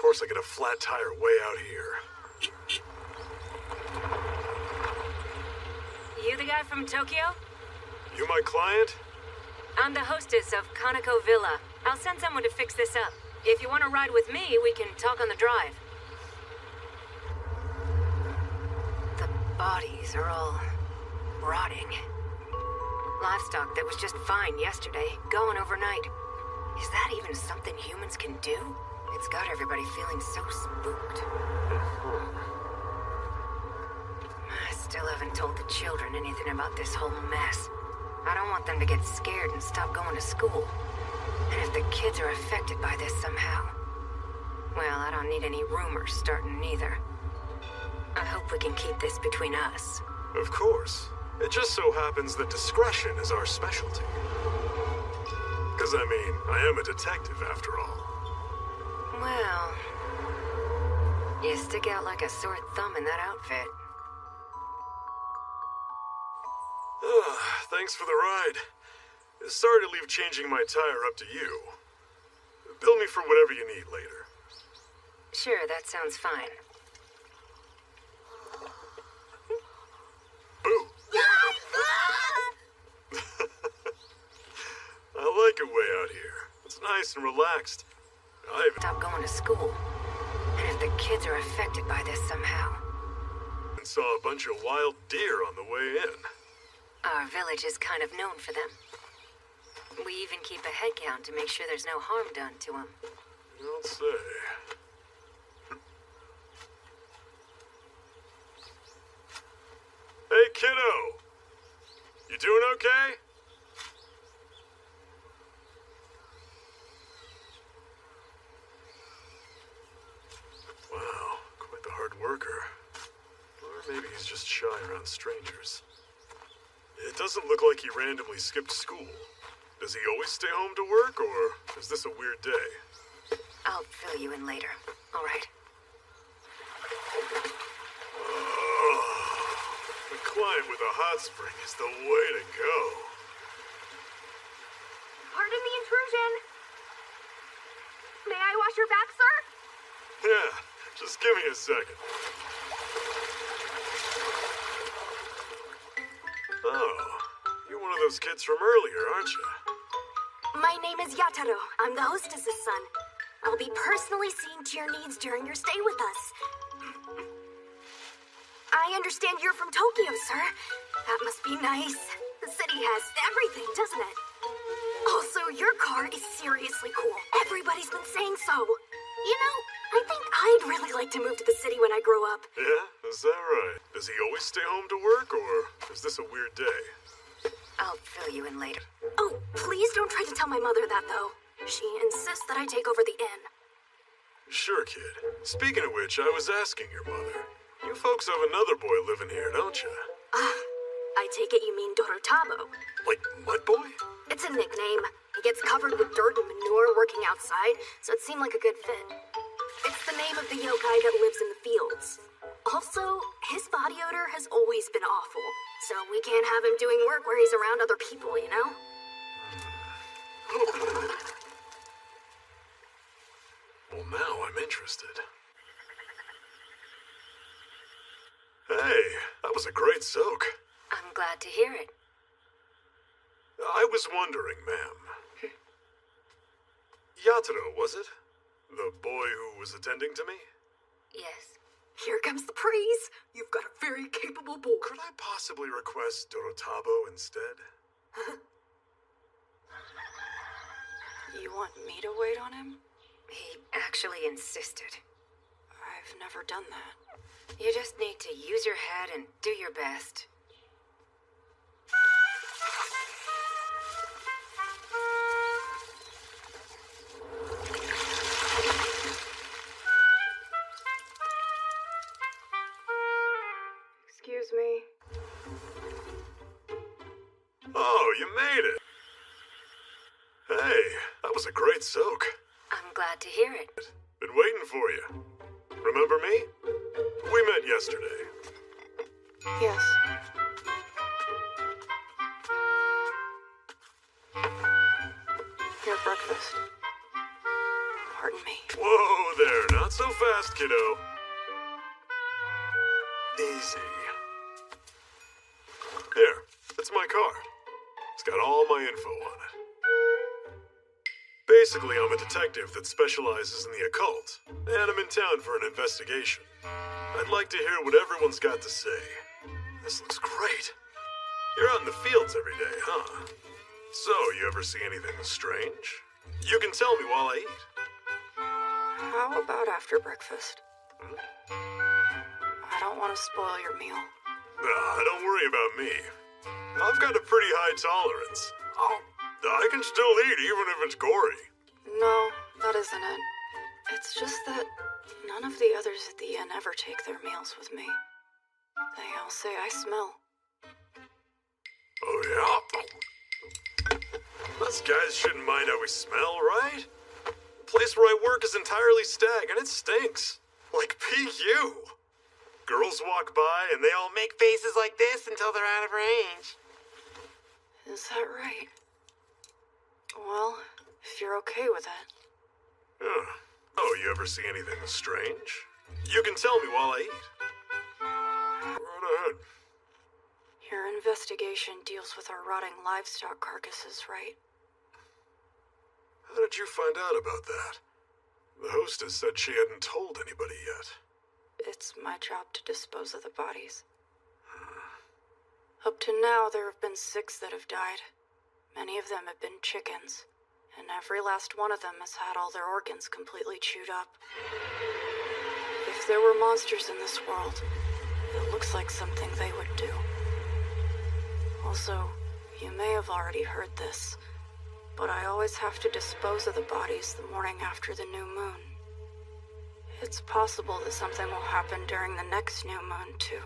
course I get a flat tire way out here. You the guy from Tokyo? You my client? I'm the hostess of Kaneko Villa. I'll send someone to fix this up. If you want to ride with me, we can talk on the drive. The bodies are all rotting. Livestock that was just fine yesterday, gone overnight. Is that even something humans can do? It's got everybody feeling so spooked. I still haven't told the children anything about this whole mess. I don't want them to get scared and stop going to school. And if the kids are affected by this somehow, well, I don't need any rumors starting either. I hope we can keep this between us. Of course. It just so happens that discretion is our specialty. Because, I mean, I am a detective after all. Well, you stick out like a sore thumb in that outfit. Thanks for the ride. Sorry to leave changing my tire up to you. Bill me for whatever you need later. Sure, that sounds fine. Boo! I like it way out here. It's nice and relaxed. Stop going to school. And if the kids are affected by this somehow. I saw a bunch of wild deer on the way in. Our village is kind of known for them. We even keep a head count to make sure there's no harm done to them. You don't say. Hey, kiddo! You doing okay? Wow, quite the hard worker. Or maybe he's just shy around strangers. It doesn't look like he randomly skipped school. Does he always stay home to work, or is this a weird day? I'll fill you in later, all right? The client with a hot spring is the way to go. Pardon the intrusion. May I wash your back, sir? Yeah, just give me a second. Oh, you're one of those kids from earlier, aren't you? My name is Yataro. I'm the hostess's son. I'll be personally seeing to your needs during your stay with us. I understand you're from Tokyo, sir. That must be nice. The city has everything, doesn't it? Also, your car is seriously cool. Everybody's been saying so. You know, I think I'd really like to move to the city when I grow up. Yeah? Is that right? Does he always stay home to work, or is this a weird day? I'll fill you in later. Oh, please don't try to tell my mother that, though. She insists that I take over the inn. Sure, kid. Speaking of which, I was asking your mother. You folks have another boy living here, don't you? I take it you mean Dorotabo. Like Mud Boy? It's a nickname. He gets covered with dirt and manure working outside, so it seemed like a good fit. It's the name of the yokai that lives in the fields. Also, his body odor has always been awful, so we can't have him doing work where he's around other people, you know? Well, now I'm interested. Hey, that was a great soak. I'm glad to hear it. I was wondering, ma'am. Yataro, was it? The boy who was attending to me? Yes. Here comes the praise. You've got a very capable boy. Could I possibly request Dorotabo instead? You want me to wait on him? He actually insisted. I've never done that. You just need to use your head and do your best. Excuse me. Oh, you made it. Hey, that was a great soak. I'm glad to hear it. Been waiting for you. Remember me? We met yesterday. Yes. Your breakfast. Pardon me. Whoa there, not so fast, kiddo. Easy. Here, that's my card. It's got all my info on it. Basically, I'm a detective that specializes in the occult, and I'm in town for an investigation. I'd like to hear what everyone's got to say. This looks great. You're out in the fields every day, huh? So, you ever see anything strange? You can tell me while I eat. How about after breakfast? I don't want to spoil your meal. Don't worry about me. I've got a pretty high tolerance. I can still eat even if it's gory. No, that isn't it. It's just that none of the others at the inn ever take their meals with me. They all say I smell. Oh, yeah? Us guys shouldn't mind how we smell, right? The place where I work is entirely stag, and it stinks. Like PQ. Girls walk by, and they all make faces like this until they're out of range. Is that right? Well, if you're okay with that. Oh, you ever see anything strange? You can tell me while I eat. Right ahead. Your investigation deals with our rotting livestock carcasses, right? How did you find out about that? The hostess said she hadn't told anybody yet. It's my job to dispose of the bodies. Up to now, there have been 6 that have died. Many of them have been chickens, and every last one of them has had all their organs completely chewed up. If there were monsters in this world, it looks like something they would do. Also, you may have already heard this, but I always have to dispose of the bodies the morning after the new moon. It's possible that something will happen during the next new moon, too.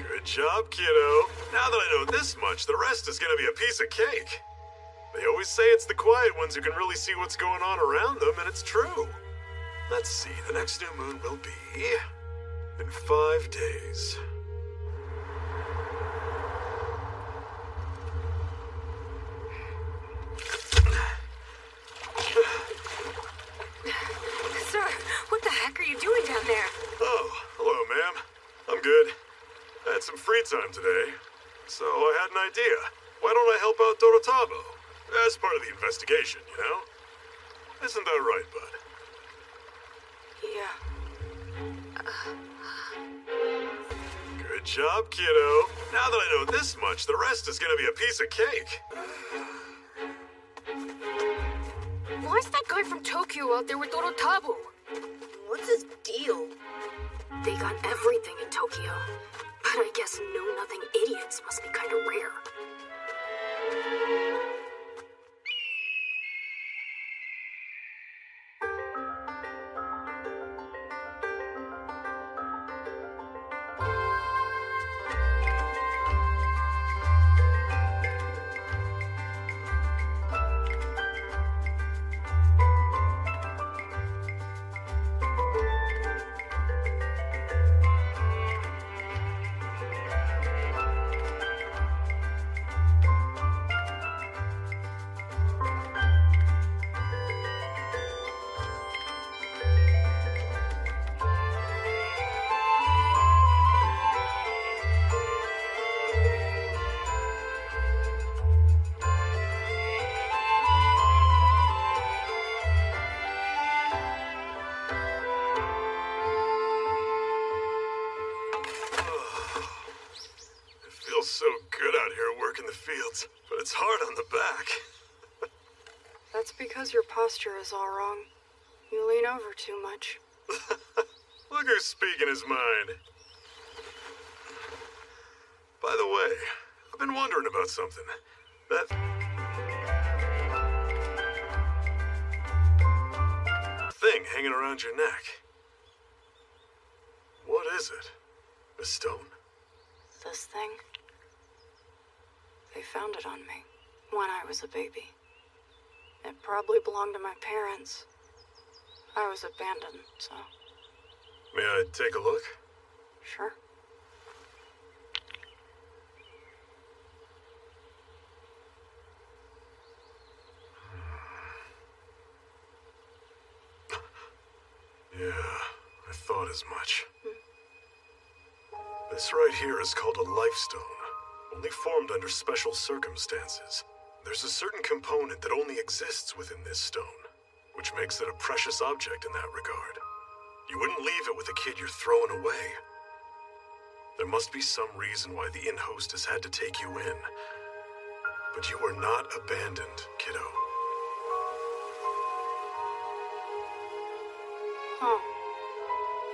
Good job, kiddo. Now that I know this much, the rest is gonna be a piece of cake. They always say it's the quiet ones who can really see what's going on around them, and it's true. Let's see, the next new moon will be in 5 days. Sir, what the heck are you doing down there? Oh, hello, ma'am. I'm good. I had some free time today, so I had an idea. Why don't I help out Dorotabo? As part of the investigation, you know? Isn't that right, bud? Yeah. Good job, kiddo. Now that I know this much, the rest is gonna be a piece of cake. Why is that guy from Tokyo out there with Dorotabo? What's his deal? They got everything in Tokyo. But I guess know-nothing idiots must be kind of rare. So good out here working the fields, but it's hard on the back. That's because your posture is all wrong. You lean over too much. Look who's speaking his mind. By the way, I've been wondering about something. That thing hanging around your neck. What is it? A stone? This thing? They found it on me when I was a baby. It probably belonged to my parents. I was abandoned, so... May I take a look? Sure. Yeah, I thought as much. This right here is called a life stone, only formed under special circumstances. There's a certain component that only exists within this stone, which makes it a precious object in that regard. You wouldn't leave it with a kid you're throwing away. There must be some reason why the inn hostess had to take you in. But you were not abandoned, kiddo. Oh,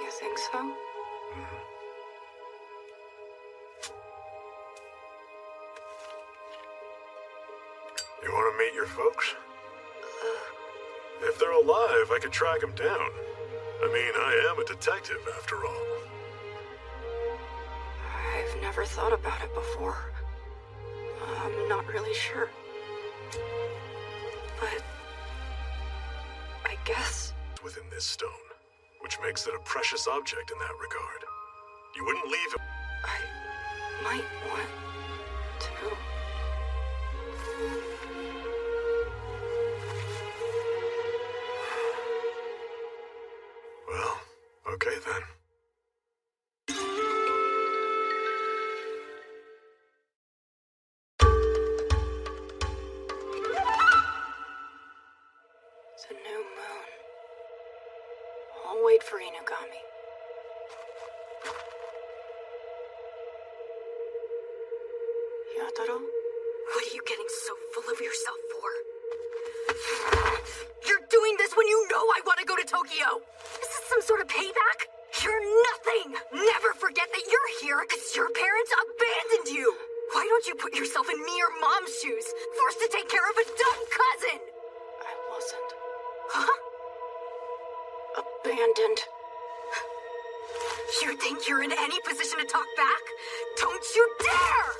you think so? Mm-hmm. You want to meet your folks? If they're alive, I could track them down. I mean, I am a detective, after all. I've never thought about it before. I'm not really sure. But I guess within this stone, which makes it a precious object in that regard. You wouldn't leave it. I might want to. Well, okay then. It's a new moon. I'll wait for Inugami. Yataro? What are you getting so full of yourself for? You're doing this when you know I want to go to Tokyo! Is this some sort of payback? You're nothing! Never forget that you're here because your parents abandoned you! Why don't you put yourself in me or Mom's shoes, forced to take care of a dumb cousin? I wasn't Huh? abandoned. You think you're in any position to talk back? Don't you dare!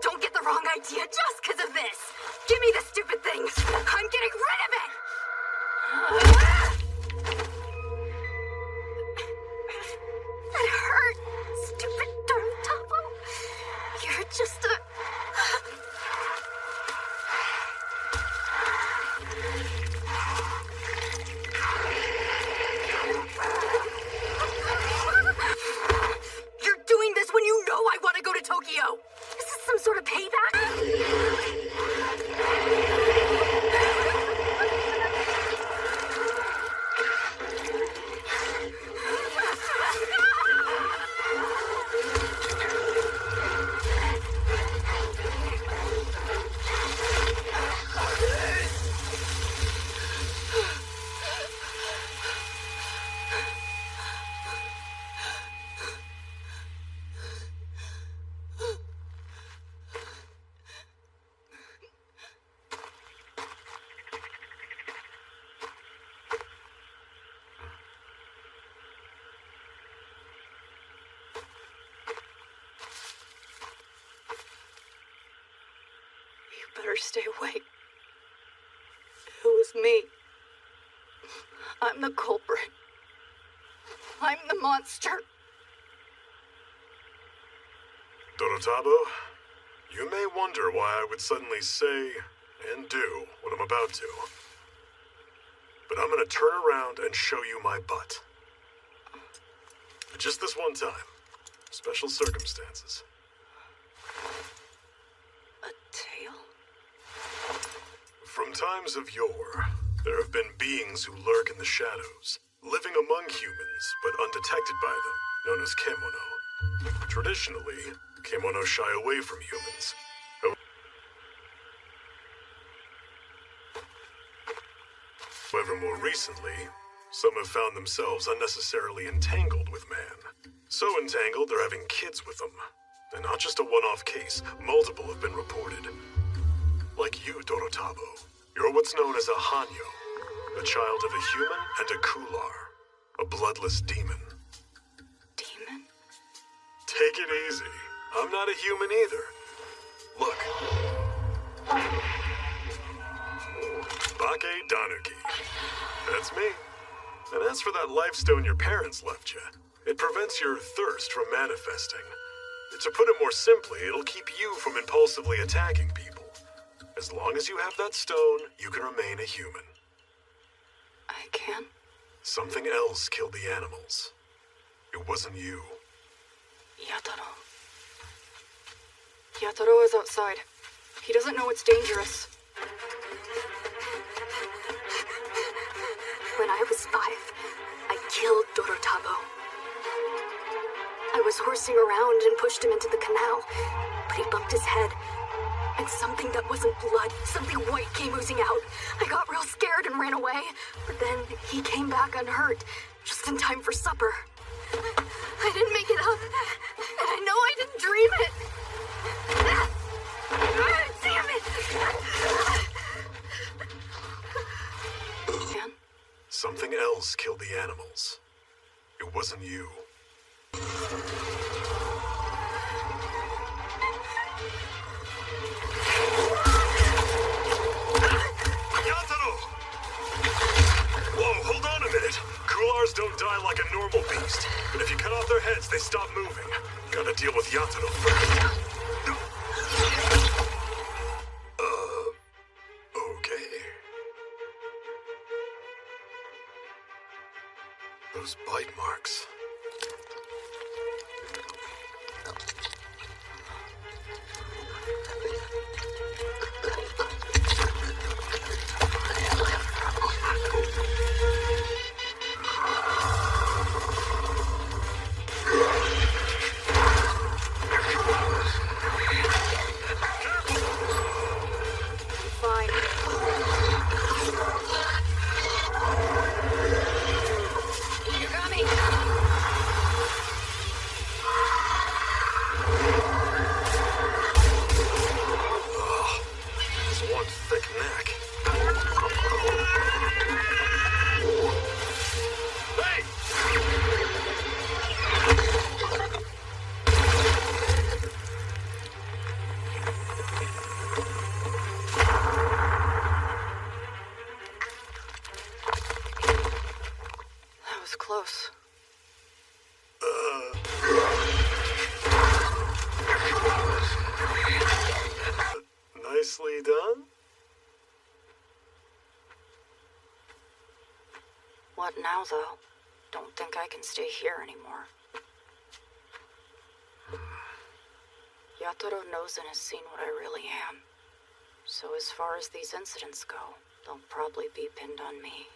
Don't get the wrong idea just because of this! Give me the stupid thing! I'm getting rid of it! That hurt, stupid Dorotabo. You're just a... You're doing this when you know I want to go to Tokyo! Is this some sort of payback? You better stay away. It was me. I'm the culprit. I'm the monster. Dorotabo, you may wonder why I would suddenly say and do what I'm about to. But I'm gonna turn around and show you my butt. Just this one time. Special circumstances. A tail? From times of yore, there have been beings who lurk in the shadows, living among humans but undetected by them, known as KEMONO. Traditionally, KEMONO shy away from humans. However, more recently, some have found themselves unnecessarily entangled with man. So entangled, they're having kids with them. And not just a one-off case, multiple have been reported. Like you, Dorotabo. You're what's known as a Hanyo, a child of a human and a Kular, a bloodless demon. Demon? Take it easy. I'm not a human either. Look. Bake Danuki. That's me. And as for that life stone your parents left you, it prevents your thirst from manifesting. To put it more simply, it'll keep you from impulsively attacking people. As long as you have that stone, you can remain a human. I can? Something else killed the animals. It wasn't you. Yataro. Yataro is outside. He doesn't know it's dangerous. When I was 5, I killed Dorotabo. I was horsing around and pushed him into the canal, but he bumped his head, and something that wasn't blood, something white came oozing out. I got real scared and ran away, but then he came back unhurt, just in time for supper. I didn't make it up, and I know I didn't dream it. Damn it! Dan? Something else killed the animals. It wasn't you. Yataro! Whoa, hold on a minute. Kulars don't die like a normal beast. But if you cut off their heads, they stop moving. Gotta deal with Yataro first. Okay. Those bite marks. Fine. You got me. There's one thick neck. Hey! That was close. Nicely done. What now, though? Don't think I can stay here anymore. Yataro knows and has seen what I really am. So as far as these incidents go, they'll probably be pinned on me.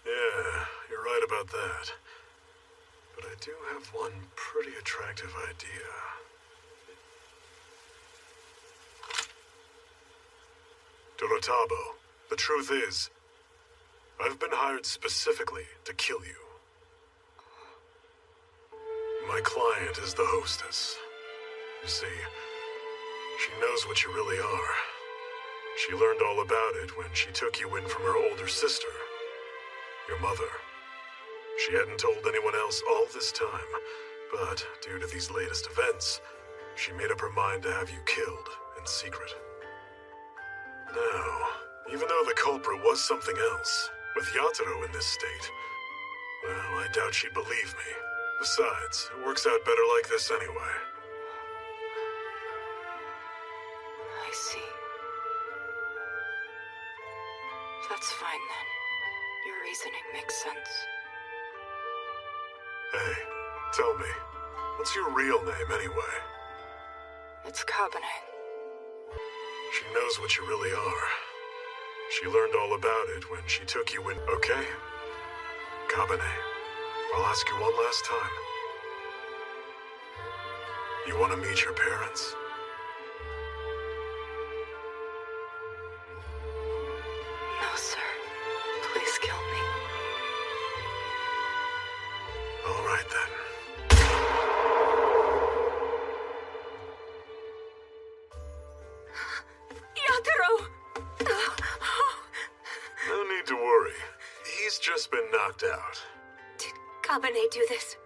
Yeah, you're right about that. But I do have one pretty attractive idea. Dorotabo, the truth is, I've been hired specifically to kill you. My client is the hostess. You see, she knows what you really are. She learned all about it when she took you in from her older sister, your mother. She hadn't told anyone else all this time, but due to these latest events, she made up her mind to have you killed in secret. Now, even though the culprit was something else, with Yataro in this state, well, I doubt she'd believe me. Besides, it works out better like this anyway. I see. That's fine then. Your reasoning makes sense. Hey, tell me, what's your real name anyway? It's Kabane. She knows what you really are. She learned all about it when she took you in. Okay? Kabane, I'll ask you one last time. You want to meet your parents? No, sir. Please kill me. All right then. Yataro! No need to worry. He's just been knocked out. Did Kabane do this?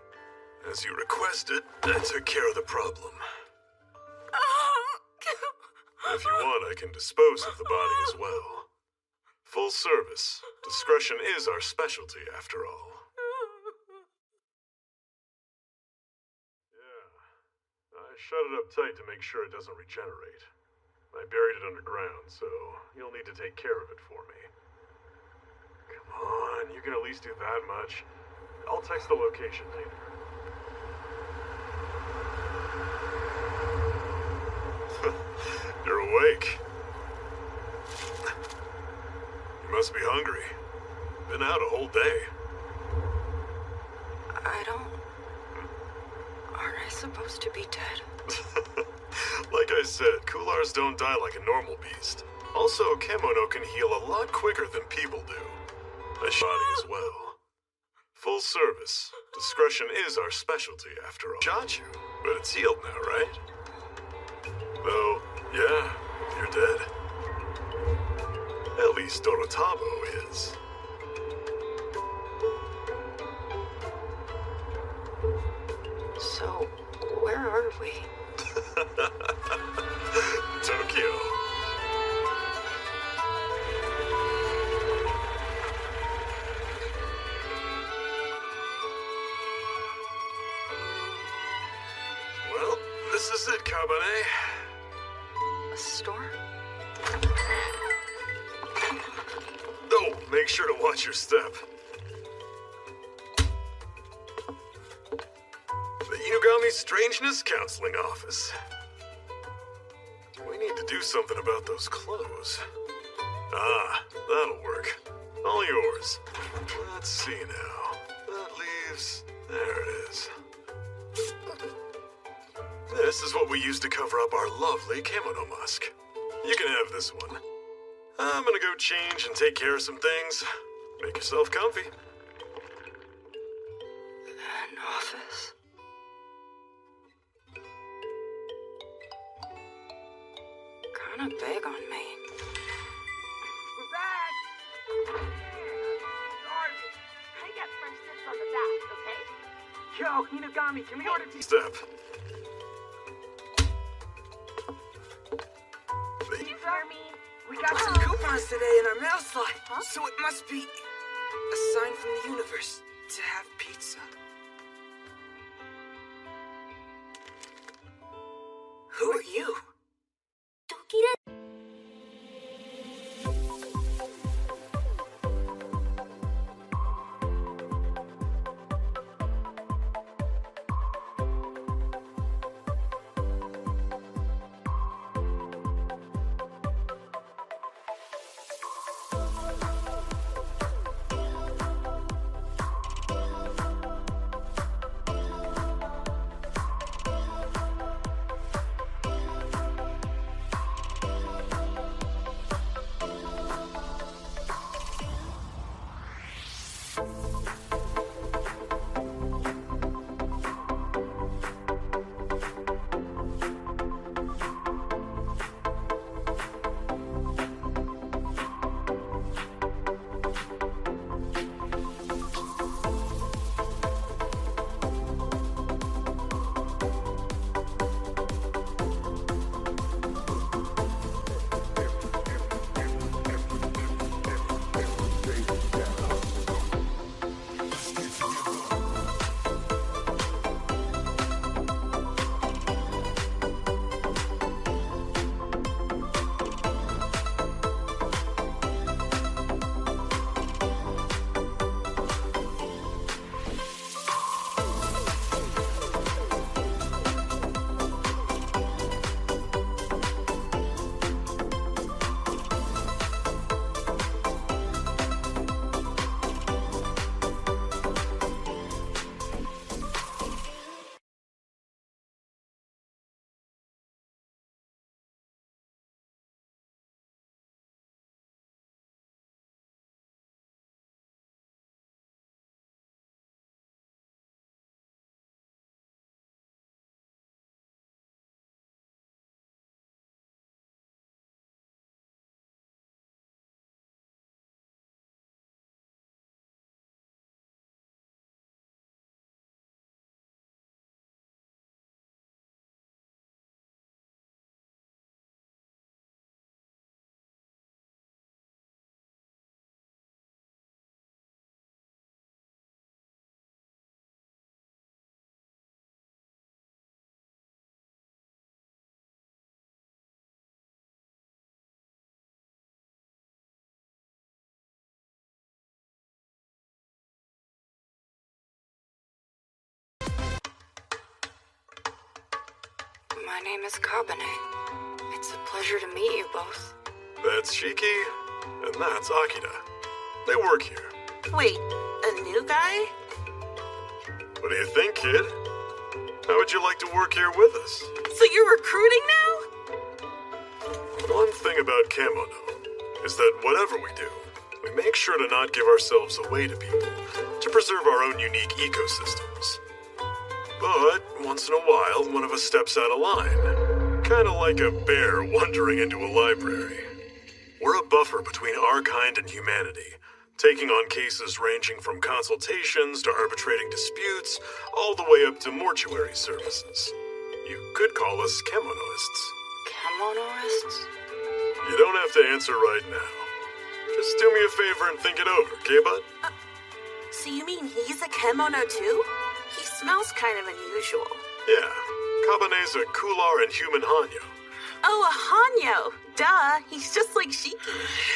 As you requested, I took care of the problem. If you want, I can dispose of the body as well. Full service. Discretion is our specialty, after all. Yeah. I shut it up tight to make sure it doesn't regenerate. I buried it underground, so you'll need to take care of it for me. Come on, you you can at least do that much. I'll text the location later. You're awake. You must be hungry. Been out a whole day. I don't... Aren't I supposed to be dead? Like I said, Kulars don't die like a normal beast. Also, Kemono can heal a lot quicker than people do. A body as well. Full service. Discretion is our specialty, after all. Shot you, but it's healed now, right? Though, yeah, you're dead. At least Dorotamo is. So, where are we? Tokyo. Well, this is it, Kabane. A store? Oh, make sure to watch your step. The Inugami Strangeness Counseling Office. We need to do something about those clothes. Ah, that'll work. All yours. Let's see now. That leaves... There it is. This is what we use to cover up our lovely kimono mask. You can have this one. I'm gonna go change and take care of some things. Make yourself comfy. An office. Kinda big on me. We're back! Sorry. I got French tips on the back, okay? Yo, Inugami, can we order tea? Step. Army. We got some coupons today in our mail slot, so it must be a sign from the universe to have pizza. Who are you? My name is Kabane. It's a pleasure to meet you both. That's Shiki, and that's Akira. They work here. Wait, a new guy? What do you think, kid? How would you like to work here with us? So you're recruiting now? One thing about KEMONO is that whatever we do, we make sure to not give ourselves away to people, to preserve our own unique ecosystems. But once in a while, one of us steps out of line. Kind of like a bear wandering into a library. We're a buffer between our kind and humanity, taking on cases ranging from consultations to arbitrating disputes, all the way up to mortuary services. You could call us Kemonoists. Kemonoists? You don't have to answer right now. Just do me a favor and think it over, okay, bud? So you mean he's a kemono too? He smells kind of unusual. Yeah, Kabane's a Kular and human Hanyo. Oh, a Hanyo. Duh, he's just like Shiki.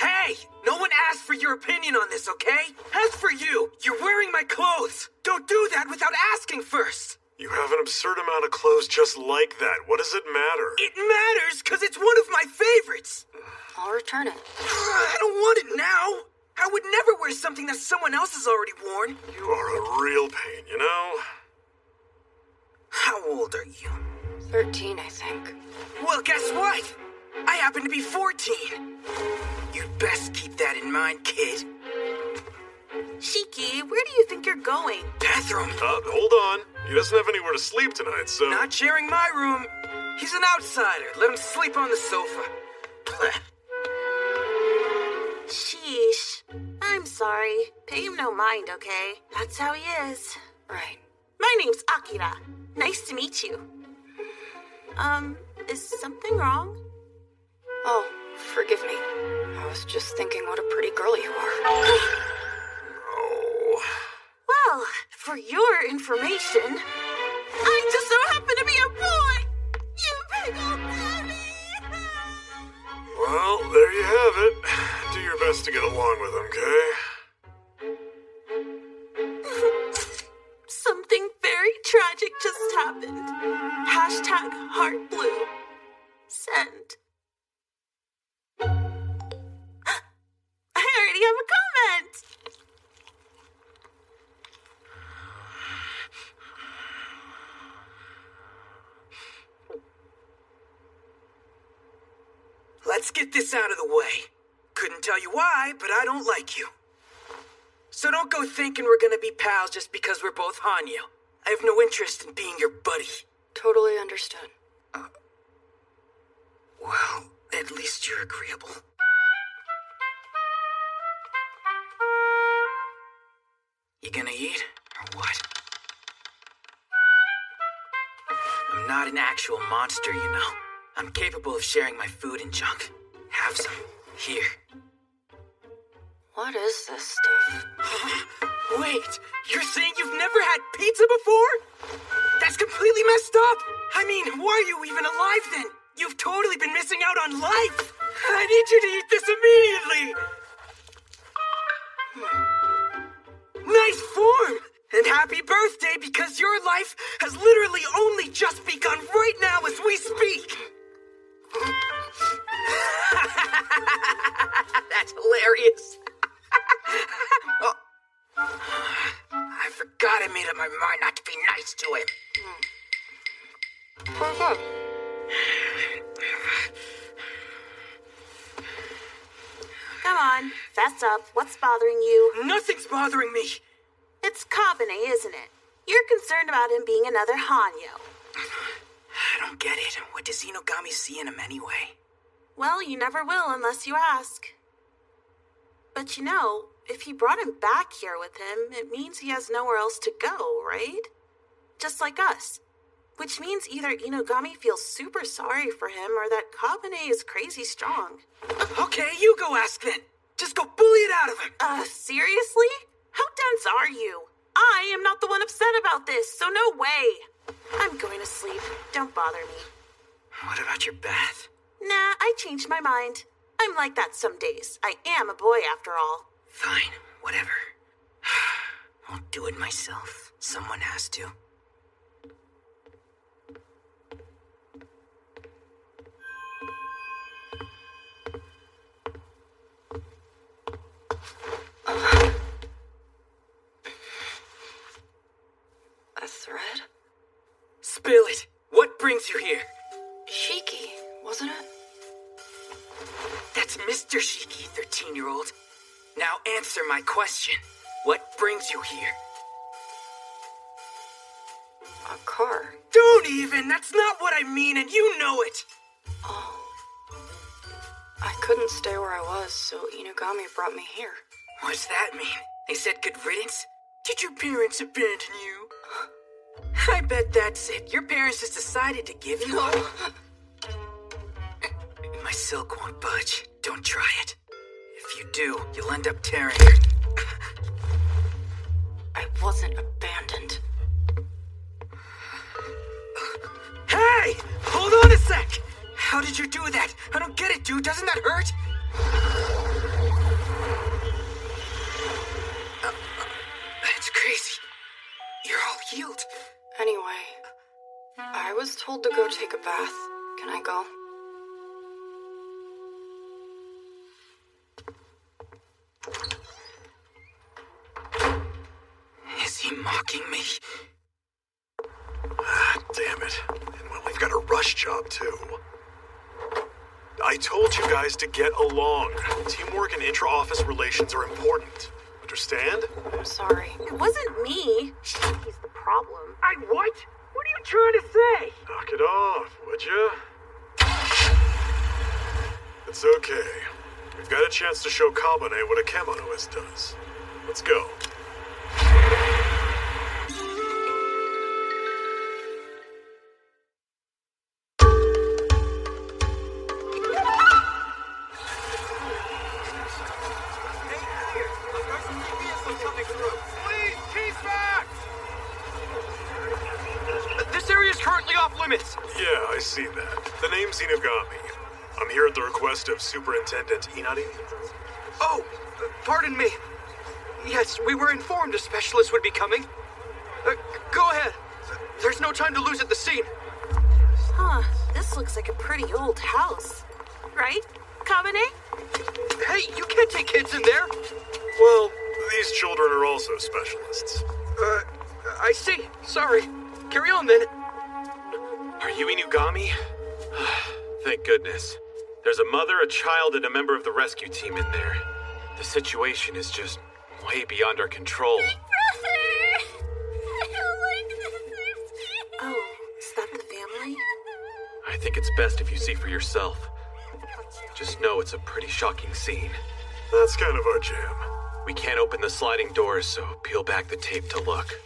Hey! No one asked for your opinion on this, okay? As for you, you're wearing my clothes. Don't do that without asking first. You have an absurd amount of clothes just like that. What does it matter? It matters because it's one of my favorites. I'll return it. I don't want it now. I would never wear something that someone else has already worn. You are a real pain, you know? How old are you? 13, I think. Well, guess what? I happen to be 14. You'd best keep that in mind, kid. Shiki, where do you think you're going? Bathroom. Hold on. He doesn't have anywhere to sleep tonight, so... Not sharing my room. He's an outsider. Let him sleep on the sofa. Sheesh. I'm sorry. Pay him no mind, okay? That's how he is. Right. My name's Akira. Nice to meet you. Is something wrong? Oh, forgive me. I was just thinking what a pretty girl you are. Oh. Well, for your information, I just so happen to be a boy! You big old daddy! Well, there you have it. Do your best to get along with him, okay? Something very tragic just happened. Hashtag heart blue. Send. I already have a comment! Let's get this out of the way. Couldn't tell you why, but I don't like you. So don't go thinking we're gonna be pals just because we're both Hanyo. I have no interest in being your buddy. Totally understood. Well, at least you're agreeable. You gonna eat, or what? I'm not an actual monster, you know. I'm capable of sharing my food and junk. Have some. Here. What is this stuff? Wait, you're saying you've never had pizza before? That's completely messed up! I mean, why are you even alive then? You've totally been missing out on life! I need you to eat this immediately! Nice form! And happy birthday, because your life has literally only just begun right now as we speak! That's hilarious. Oh. I forgot I made up my mind not to be nice to him. Pretty good. Come on, fess up. What's bothering you? Nothing's bothering me. It's Kabane, isn't it? You're concerned about him being another Hanyo. I don't get it. What does Inogami see in him anyway? Well, you never will unless you ask. But you know, if he brought him back here with him, it means he has nowhere else to go, right? Just like us. Which means either Inogami feels super sorry for him or that Kabane is crazy strong. Okay, you go ask then. Just go bully it out of him. Seriously? How dense are you? I am not the one upset about this, so no way. I'm going to sleep. Don't bother me. What about your bath? Nah, I changed my mind. I'm like that some days. I am a boy after all. Fine, whatever. I'll do it myself. Someone has to. Spill it. What brings you here? Shiki, wasn't it? That's Mr. Shiki, 13-year-old. Now answer my question. What brings you here? A car. Don't even! That's not what I mean, and you know it! Oh. I couldn't stay where I was, so Inugami brought me here. What's that mean? They said good riddance? Did your parents abandon you? I bet that's it. Your parents just decided to give you up. My silk won't budge. Don't try it. If you do, you'll end up tearing your... I wasn't abandoned. Hey! Hold on a sec! How did you do that? I don't get it, dude. Doesn't that hurt? That's crazy. You're all healed. Anyway, I was told to go take a bath. Can I go? Is he mocking me? Ah, damn it. And well, we've got a rush job, too. I told you guys to get along. Teamwork and intra-office relations are important. Understand? I'm sorry. It wasn't me. He's the problem. What? What are you trying to say? Knock it off, would you? It's okay. We've got a chance to show Kabane what a kemonoist does. Let's go. This area is currently off limits. Yeah, I see that. The name's Inugami. I'm here at the request of Superintendent Inari. Oh, pardon me. Yes, we were informed a specialist would be coming. Go ahead. There's no time to lose at the scene. Huh, this looks like a pretty old house. Right, Kabane? Hey, you can't take kids in there. Well, these children are also specialists. I see. Sorry. Carry on then. Are you Inugami? Thank goodness. There's a mother, a child, and a member of the rescue team in there. The situation is just way beyond our control. Oh, is that the family? I think it's best if you see for yourself. Just know it's a pretty shocking scene. That's kind of our jam. We can't open the sliding doors, so peel back the tape to look.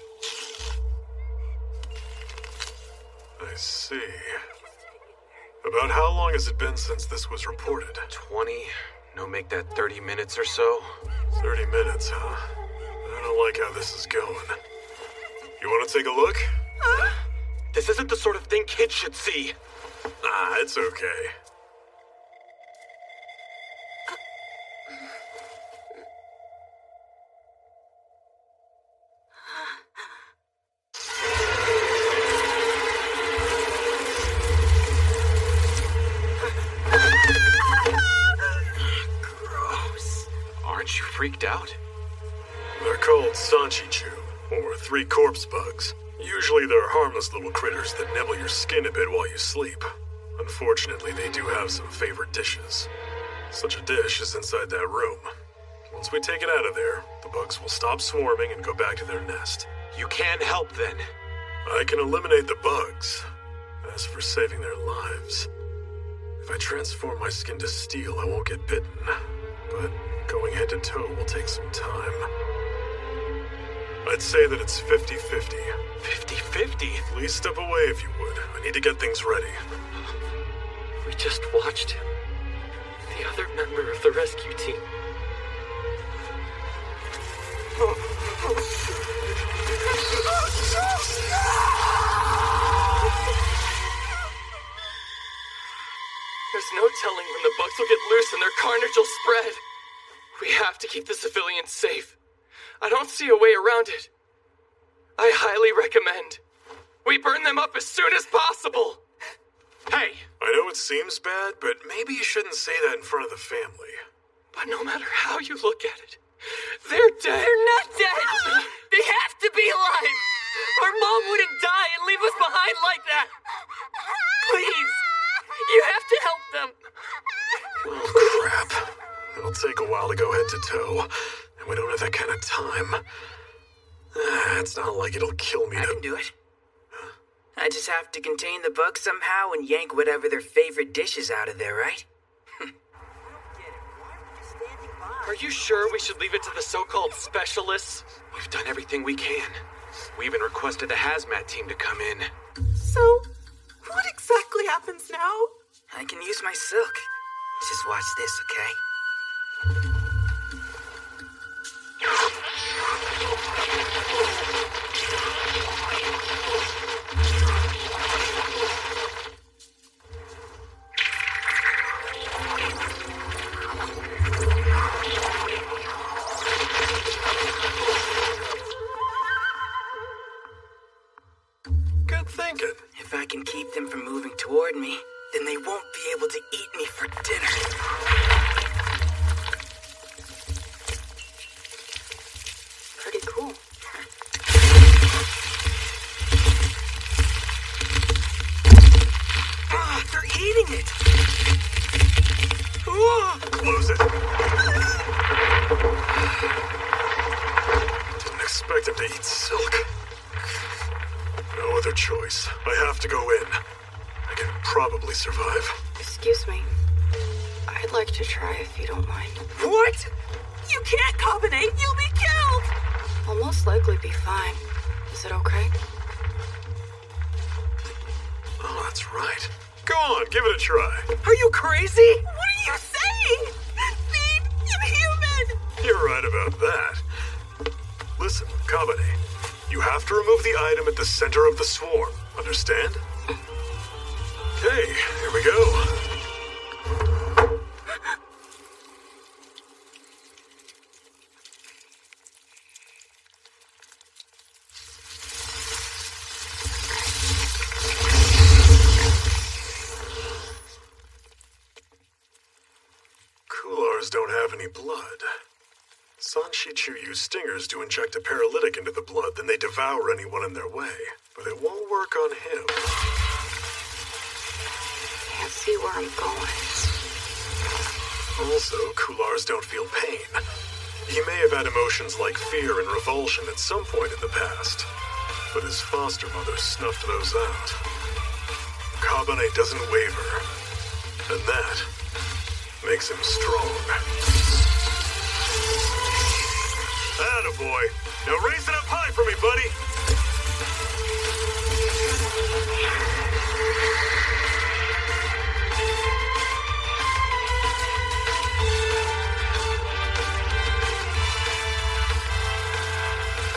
I see. About how long has it been since this was reported? 20? No, make that 30 minutes or so? 30 minutes, huh? I don't like how this is going. You want to take a look? This isn't the sort of thing kids should see. Ah, it's okay. Aren't you freaked out? They're called Sanchichu, or three corpse bugs. Usually they're harmless little critters that nibble your skin a bit while you sleep. Unfortunately, they do have some favorite dishes. Such a dish is inside that room. Once we take it out of there, the bugs will stop swarming and go back to their nest. You can help then. I can eliminate the bugs. As for saving their lives, if I transform my skin to steel, I won't get bitten. But going head to toe will take some time. I'd say that it's 50-50. 50-50? Please step away if you would. I need to get things ready. We just watched him. The other member of the rescue team. There's no telling when the bugs will get loose and their carnage will spread. We have to keep the civilians safe. I don't see a way around it. I highly recommend we burn them up as soon as possible. Hey! I know it seems bad, but maybe you shouldn't say that in front of the family. But no matter how you look at it, they're dead. They're not dead. They have to be alive. Our mom wouldn't die and leave us behind like that. to tow, and we don't have that kind of time. It's not like it'll kill me I to... can do it. I just have to contain the bugs somehow and yank whatever their favorite dish is out of there, right? Are you sure we should leave it to the so-called specialists? We've done everything we can. We even requested the hazmat team to come in. So, what exactly happens now? I can use my silk. Just watch this, okay? Good thinking. If I can keep them from moving toward me, then they won't be able to eat me for dinner. Pretty cool. Ah, they're eating it! Close it. Didn't expect him to eat silk. No other choice. I have to go in. I can probably survive. Excuse me. I'd like to try if you don't mind. What? You can't combinate, you'll be killed! I'll most likely be fine. Is it okay? Oh, that's right. Go on, give it a try. Are you crazy? What are you saying? Feed him human! You're right about that. Listen, Kabane, you have to remove the item at the center of the swarm. Understand? Okay, here we go. Kulars don't have any blood. Sanshi-Chu used stingers to inject a paralytic into the blood, then they devour anyone in their way. But it won't work on him. Can't see where I'm going. Also, Kulars don't feel pain. He may have had emotions like fear and revulsion at some point in the past, but his foster mother snuffed those out. Kabane doesn't waver, and that makes him strong. Attaboy. Now raise it up high for me, buddy.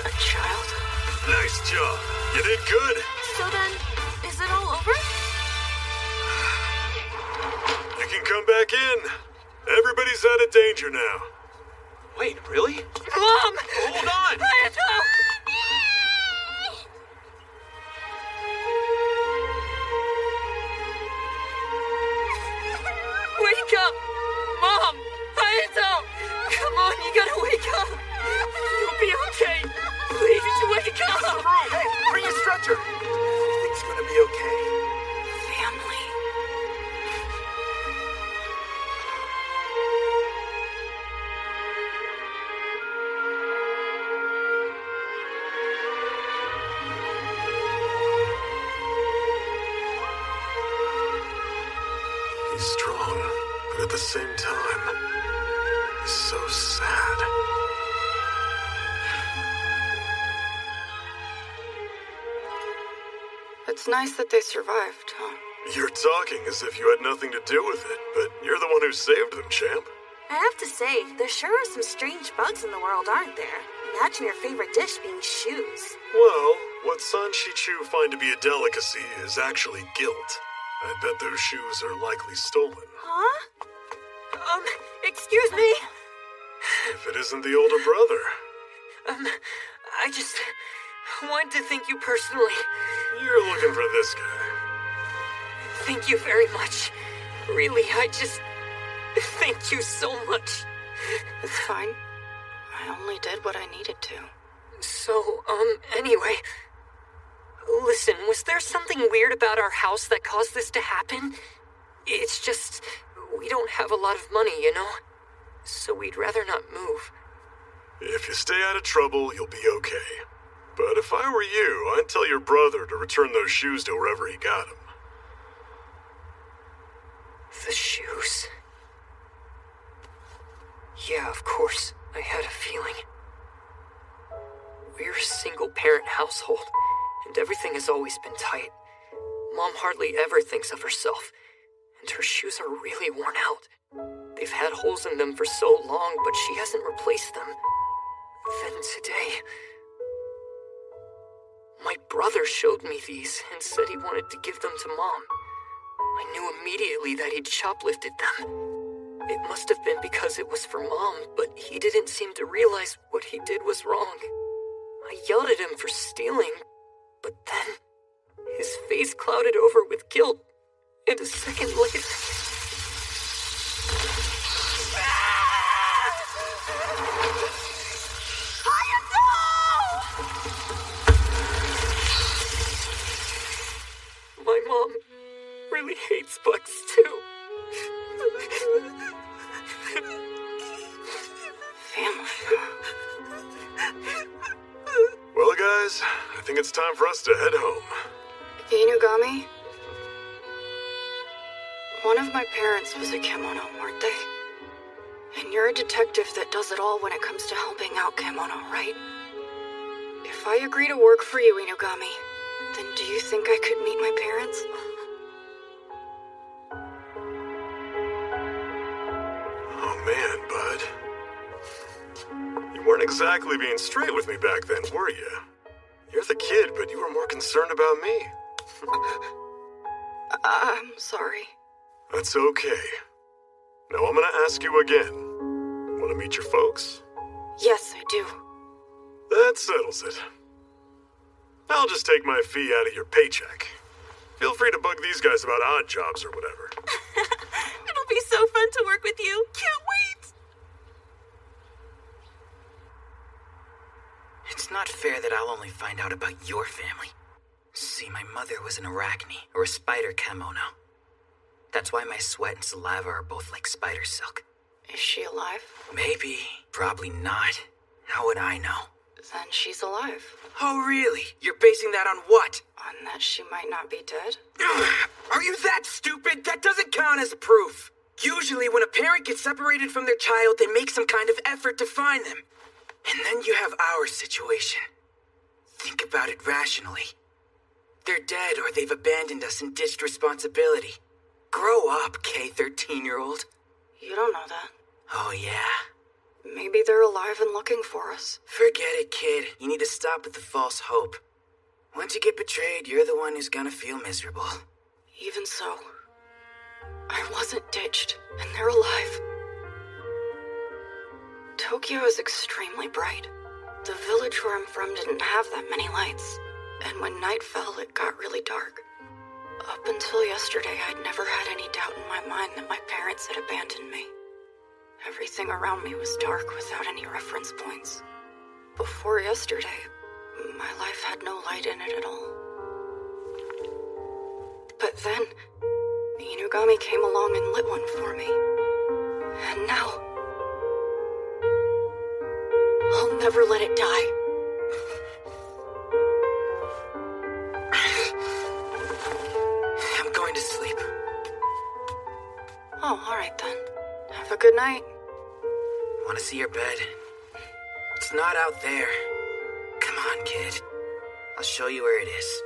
A child? Nice job. You did good. So then, is it all over? You can come back in. Everybody's out of danger now. Wait, really? Mom! Hold on! Wake up! Mom! Hayato! Come on, you gotta wake up! You'll be okay! Please, wake up! Hey, bring a stretcher! Everything's gonna be okay. Family. He's strong, but at the same time, he's so sad. It's nice that they survived, huh? You're talking as if you had nothing to do with it, but you're the one who saved them, champ. I have to say, there sure are some strange bugs in the world, aren't there? Imagine your favorite dish being shoes. Well, what Sanshi-Chu find to be a delicacy is actually guilt. I bet those shoes are likely stolen. Huh? Excuse me? If it isn't the older brother. I just wanted to thank you personally. You're looking for this guy. Thank you very much. Really, I just... Thank you so much. It's fine. I only did what I needed to. So, anyway... Listen, was there something weird about our house that caused this to happen? It's just... we don't have a lot of money, you know? so we'd rather not move. If you stay out of trouble, you'll be okay. But if I were you, I'd tell your brother to return those shoes to wherever he got them. The shoes. Yeah, of course, I had a feeling. We're a single-parent household, and everything has always been tight. Mom hardly ever thinks of herself, and her shoes are really worn out. They've had holes in them for so long, but she hasn't replaced them. Then today, my brother showed me these and said he wanted to give them to Mom. I knew immediately that he'd shoplifted them. It must have been because it was for Mom, but he didn't seem to realize what he did was wrong. I yelled at him for stealing, but then his face clouded over with guilt, and a second later... My mom really hates bugs too. Family. Well, guys, I think it's time for us to head home. Inugami? One of my parents was a kemono, weren't they? And you're a detective that does it all when it comes to helping out kemono, right? If I agree to work for you, Inugami, then do you think I could meet my parents? Oh man, bud. You weren't exactly being straight with me back then, were you? You're the kid, but you were more concerned about me. I'm sorry. That's okay. Now I'm gonna ask you again. Wanna meet your folks? Yes, I do. That settles it. I'll just take my fee out of your paycheck. Feel free to bug these guys about odd jobs or whatever. It'll be so fun to work with you. Can't wait. It's not fair that I'll only find out about your family. See, my mother was an arachne, or a spider kemono. That's why my sweat and saliva are both like spider silk. Is she alive? Maybe. Probably not. How would I know? Then she's alive. Oh, really? You're basing that on what? On that she might not be dead? Are you that stupid? That doesn't count as proof. Usually when a parent gets separated from their child, they make some kind of effort to find them. And then you have our situation. Think about it rationally. They're dead or they've abandoned us and ditched responsibility. Grow up, K-13-year-old. You don't know that. Oh, yeah. Maybe they're alive and looking for us. Forget it, kid. You need to stop with the false hope. Once you get betrayed, you're the one who's gonna feel miserable. Even so, I wasn't ditched, and they're alive. Tokyo is extremely bright. The village where I'm from didn't have that many lights, and when night fell, it got really dark. Up until yesterday, I'd never had any doubt in my mind that my parents had abandoned me. Everything around me was dark without any reference points. Before yesterday, my life had no light in it at all. But then, the Inugami came along and lit one for me. And now, I'll never let it die. I'm going to sleep. Oh, alright then. Have a good night. Want to see your bed? It's not out there. Come on, kid. I'll show you where it is.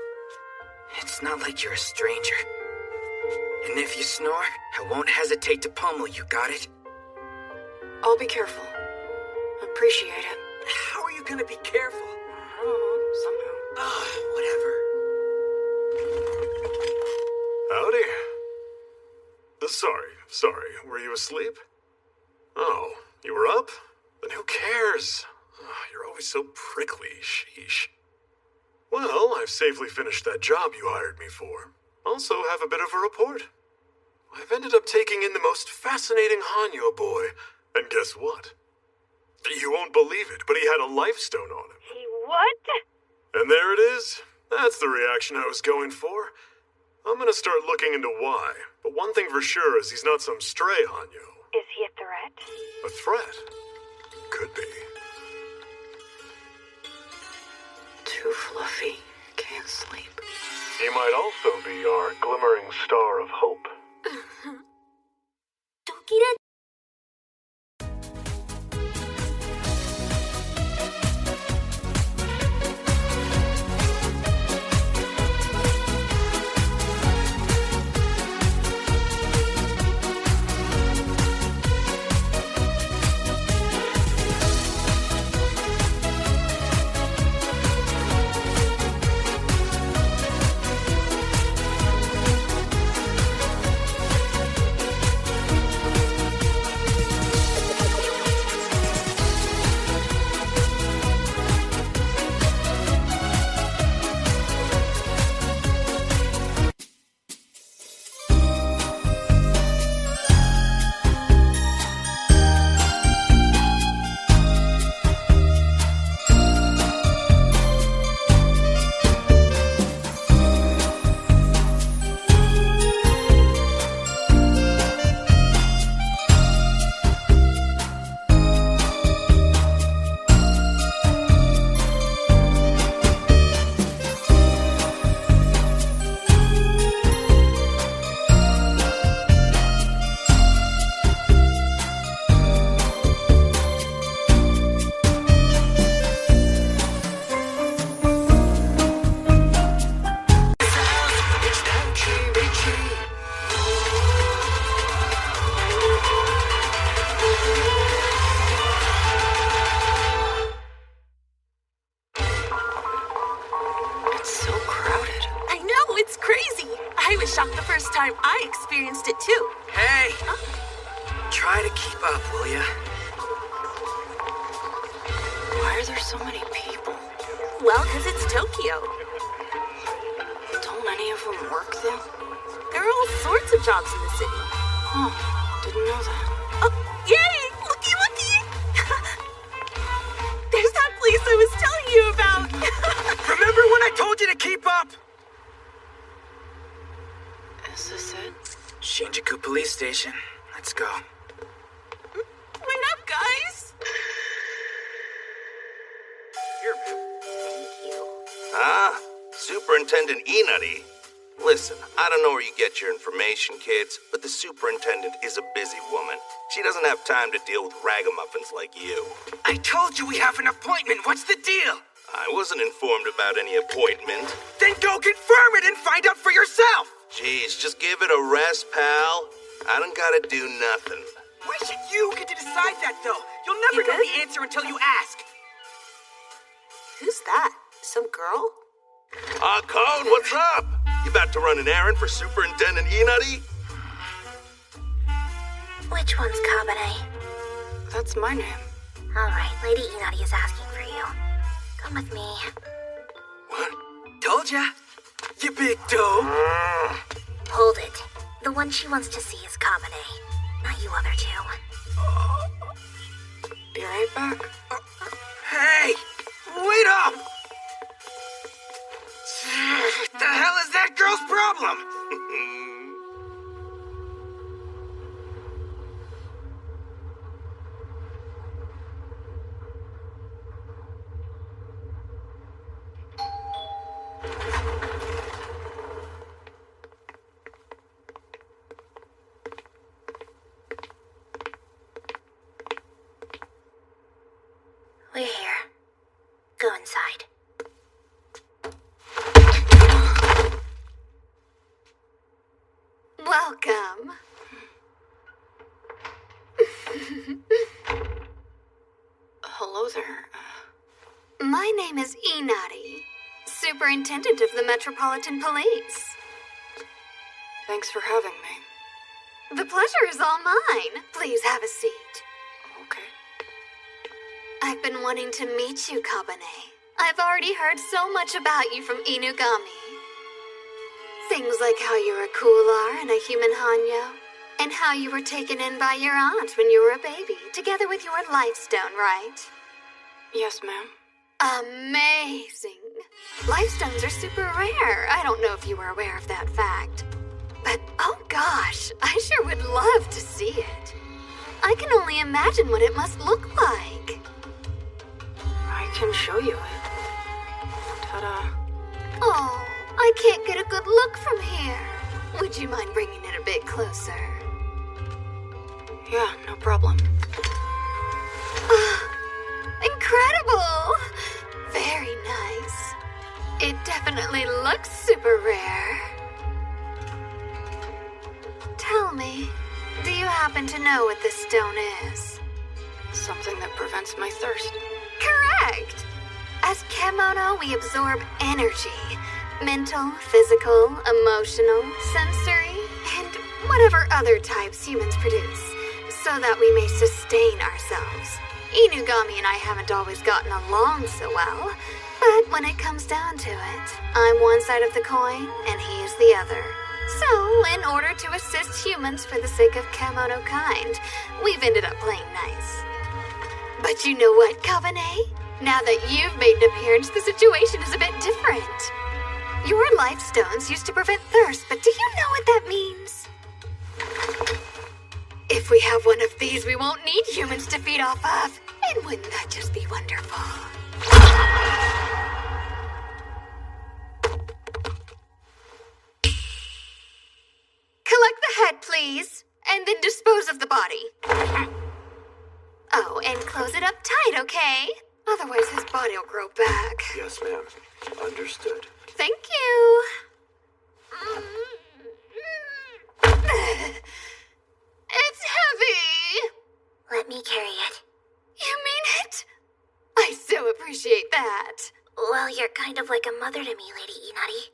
It's not like you're a stranger. And if you snore, I won't hesitate to pummel you, got it? I'll be careful. Appreciate it. How are you gonna be careful? I don't know, somehow. Whatever. Howdy. Sorry. Were you asleep? Oh, you were up? Then who cares? You're always so prickly, sheesh. Well, I've safely finished that job you hired me for. Also have a bit of a report. I've ended up taking in the most fascinating Hanyo boy. And guess what? You won't believe it, but he had a life stone on him. He what? And there it is. That's the reaction I was going for. I'm gonna start looking into why. But one thing for sure is he's not some stray Hanyo. Is he a threat? A threat? Could be. Too fluffy. Can't sleep. He might also be our glimmering star of hope. I experienced it too. Hey! Try to keep up, will ya? Why are there so many people? Well, because it's Tokyo. Don't any of them work, though? There are all sorts of jobs in the city. Oh, didn't know that. Oh, yay! Looky, looky! There's that place I was telling you about. Remember when I told you to keep up? Is this it? Shinjuku Police Station. Let's go. Wait up, guys! Here, man. Thank you. Ah, Superintendent Enutty. Listen, I don't know where you get your information, kids, but the superintendent is a busy woman. She doesn't have time to deal with ragamuffins like you. I told you we have an appointment. What's the deal? I wasn't informed about any appointment. Then go confirm it and find out for yourself. Jeez, just give it a rest, pal. I don't gotta do nothing. Why should you get to decide that, though? You'll never know the answer until you ask. Who's that? Some girl? Cone, what's up? You about to run an errand for Superintendent Enutty? Which one's Kabane? That's my name. All right, Lady Enutty is asking for you. Come with me. What? Told ya. You big doe. Hold it. The one she wants to see is Kabane, not you other two. Be right back. Hey! Wait up! What the hell is that girl's problem? We're here. Go inside. Welcome. Hello there. My name is Enutty, Superintendent of the Metropolitan Police. Thanks for having me. The pleasure is all mine. Please have a seat. Okay. I've been wanting to meet you, Kabane. I've already heard so much about you from Inugami. Things like how you're a Kular and a human Hanyo, and how you were taken in by your aunt when you were a baby, together with your Lifestone, right? Yes, ma'am. Amazing. Lifestones are super rare. I don't know if you were aware of that fact. But, oh gosh, I sure would love to see it. I can only imagine what it must look like. I can show you it. Ta-da. Oh, I can't get a good look from here. Would you mind bringing it a bit closer? Yeah, no problem. Incredible! Very nice. It definitely looks super rare. Tell me, do you happen to know what this stone is? Something that prevents my thirst. Correct! As KEMONO, we absorb energy. Mental, physical, emotional, sensory, and whatever other types humans produce, so that we may sustain ourselves. Inugami and I haven't always gotten along so well, but when it comes down to it, I'm one side of the coin and he is the other. So, in order to assist humans for the sake of KEMONO kind, we've ended up playing nice. But you know what, Kabane? Now that you've made an appearance, the situation is a bit different. Your life stones used to prevent thirst, but do you know what that means? If we have one of these, we won't need humans to feed off of. And wouldn't that just be wonderful? Collect the head, please, and then dispose of the body. Oh, and close it up tight, okay? Otherwise his body will grow back. Yes, ma'am. Understood. Thank you. It's heavy. Let me carry it. You mean it? I so appreciate that. Well, you're kind of like a mother to me, Lady Inari.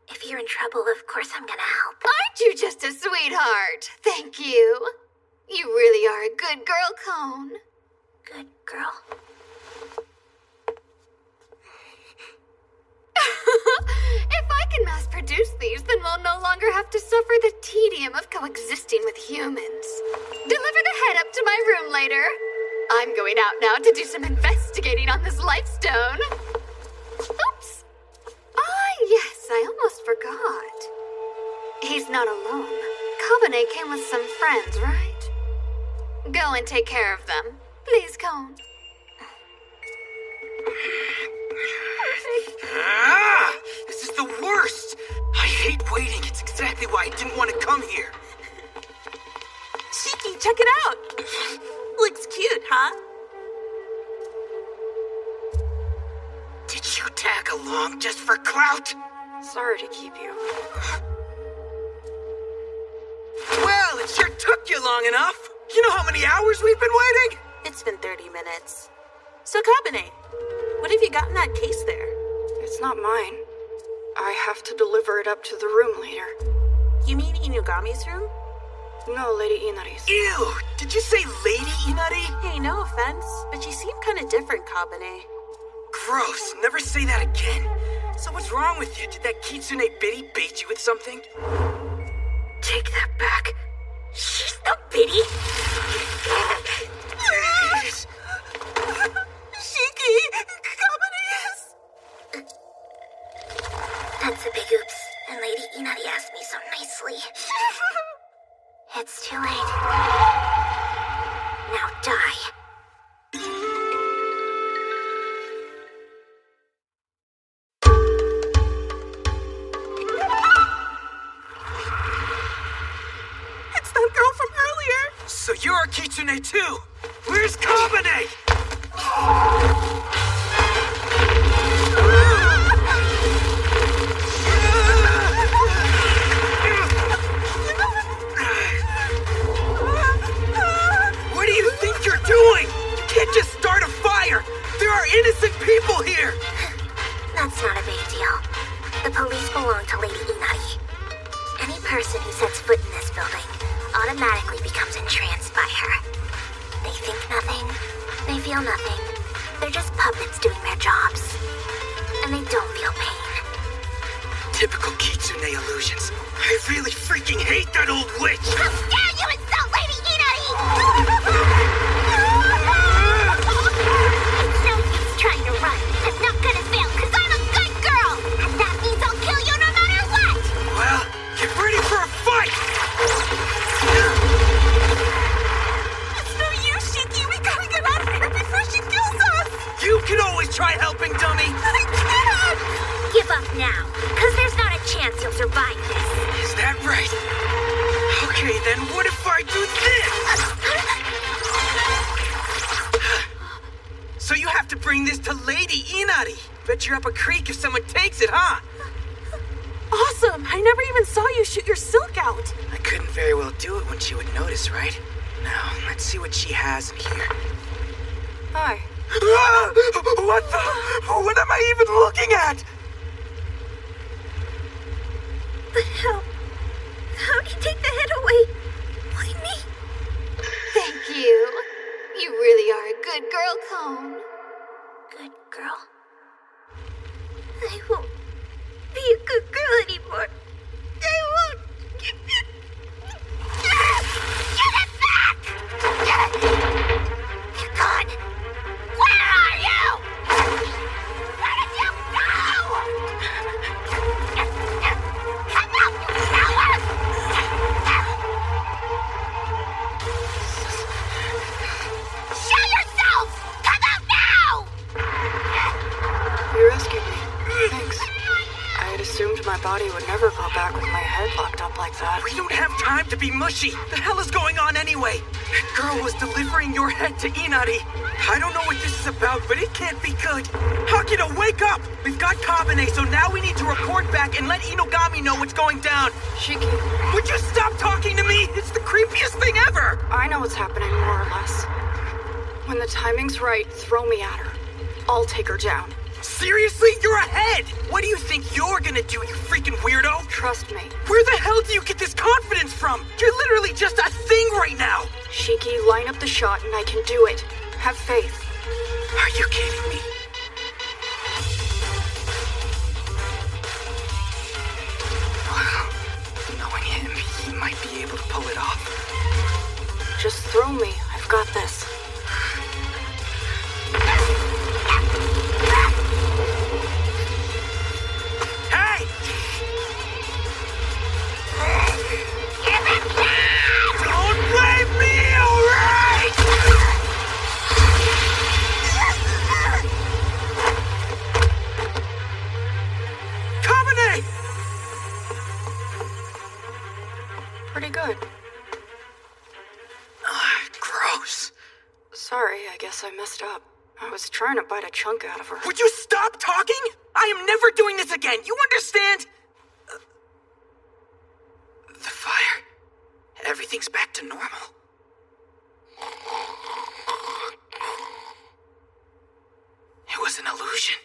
If you're in trouble, of course I'm gonna help. Aren't you just a sweetheart? Thank you. You really are a good girl, Cone. Good girl. If I can mass produce these, then we'll no longer have to suffer the tedium of coexisting with humans. Deliver the head up to my room later. I'm going out now to do some investigating on this lifestone. Oops. Ah, yes, I almost forgot. He's not alone. Kabane came with some friends, right? Go and take care of them. Please, Cone. This is the worst! I hate waiting. It's exactly why I didn't want to come here. Shiki, check it out. Looks cute, huh? Did you tag along just for clout? Sorry to keep you. Well, it sure took you long enough. You know how many hours we've been waiting? It's been 30 minutes. So, Kabane, what have you got in that case there? It's not mine. I have to deliver it up to the room later. You mean Inugami's room? No, Lady Inari's. Ew! Did you say Lady Inari? Hey, no offense, but you seem kind of different, Kabane. Gross. Never say that again. So what's wrong with you? Did that Kitsune Biddy bait you with something? Take that back. She's the biddy. Shiki! Kabane is... That's a big oops, and Lady Inari asked me so nicely. It's too late. Now die. It's that girl from earlier! So you're a Kitsune too? Where's Kabane? What do you think you're doing? You can't just start a fire! There are innocent people here! That's not a big deal. The police belong to Lady Inari. Any person who sets foot in this building automatically becomes entranced by her. They think nothing. They feel nothing. They're just puppets doing their jobs. And they don't feel pain. Typical Kitsune illusions. I really freaking hate that old witch! How dare you insult Lady Inari! It's no use trying to run. I'm not gonna fail because I'm a good girl! And that means I'll kill you no matter what! Well, get ready for a fight! It's survive this. Is that right? Okay, then what if I do this? So you have to bring this to Lady Inari. Bet you're up a creek if someone takes it, huh? Awesome! I never even saw you shoot your silk out. I couldn't very well do it when she would notice, right? Now, let's see what she has in here. Hi. What the? What am I even looking at? But how'd he take the head away? Why me? Thank you. You really are a good girl, Cone. Good girl. I won't be a good girl anymore. I won't. Give it back! You're gone. Where are you? Where did you go? Come out, you coward! Show yourself! Come out now! You rescued me. Thanks. I had assumed my body would never grow back with my head locked up like that. We don't have time to be mushy. The hell is going on anyway? That girl was delivering your head to Inari. I don't know what this is about, but it can't be good. Hakito, wake up! We've got Kabane, so now we need to report back and let Inogami know what's going down. Shiki. Would you stop talking to me? It's the creepiest thing ever! I know what's happening, more or less. When the timing's right, throw me at her. I'll take her down. Seriously? You're ahead! What do you think you're gonna do, you freaking weirdo? Trust me. Where the hell do you get this confidence from? You're literally just a thing right now! Shiki, line up the shot and I can do it. Have faith. Are you kidding me? Knowing him, he might be able to pull it off. Just throw me. I've got this. Hey! Don't blame me, alright? Kabane! Pretty good. Gross. Sorry, I guess I messed up. I was trying to bite a chunk out of her. Would you stop talking? I am never doing this again. You understand? The fire. Everything's back to normal. It was an illusion.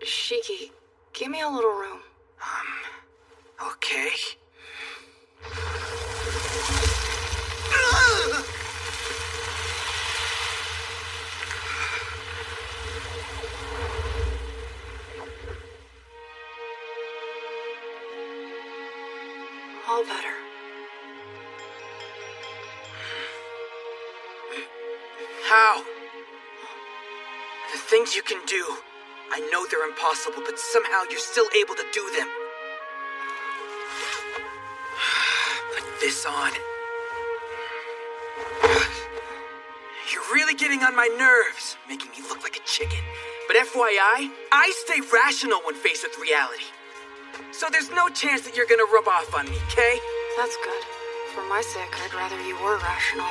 Shiki, give me a little room. Okay. All better. How? The things you can do, I know they're impossible, but somehow you're still able to do them. Put this on. You're really getting on my nerves, making me look like a chicken. But FYI, I stay rational when faced with reality. So there's no chance that you're gonna rub off on me, okay? That's good. For my sake, I'd rather you were rational.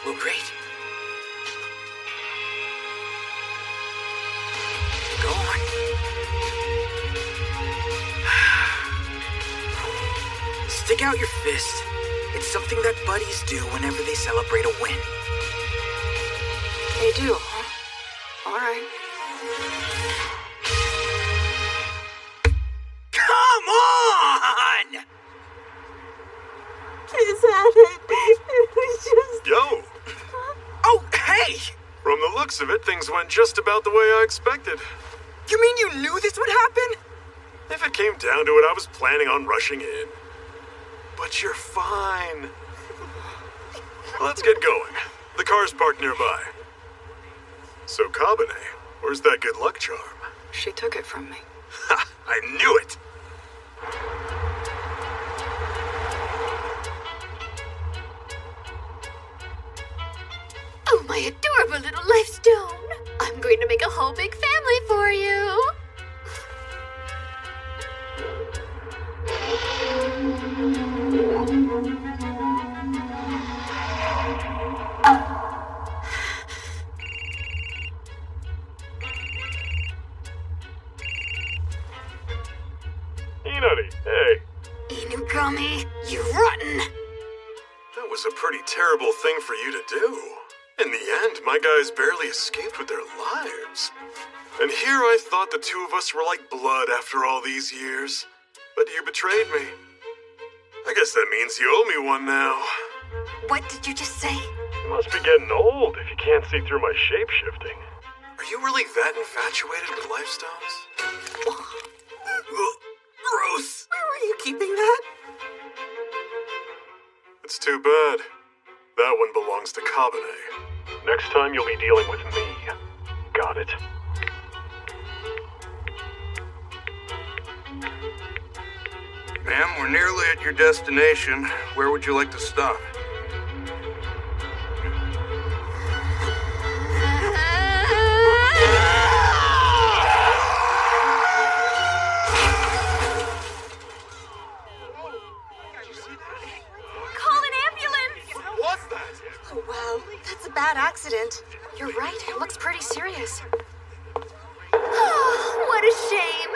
Well, great. Go on. Stick out your fist. It's something that buddies do whenever they celebrate a win. They do, huh? All right. Come on! Is that it? It was just... Yo! Oh, hey! From the looks of it, things went just about the way I expected. You mean you knew this would happen? If it came down to it, I was planning on rushing in. But you're fine. Let's get going. The car's parked nearby. So, Kabane, where's that good luck charm? She took it from me. Ha! I knew it! Oh, my adorable little life stone. I'm going to make a whole big family for you. Inari, hey. Inugami, you rotten! That was a pretty terrible thing for you to do. In the end, my guys barely escaped with their lives. And here I thought the two of us were like blood after all these years. But you betrayed me. I guess that means you owe me one now. What did you just say? You must be getting old if you can't see through my shape-shifting. Are you really that infatuated with lifestyles? Gross! Where were you keeping that? It's too bad. That one belongs to Kabane. Next time you'll be dealing with me. Got it? Ma'am, we're nearly at your destination. Where would you like to stop? Call an ambulance! What's that? Oh, wow. That's a bad accident. You're right, it looks pretty serious. What a shame.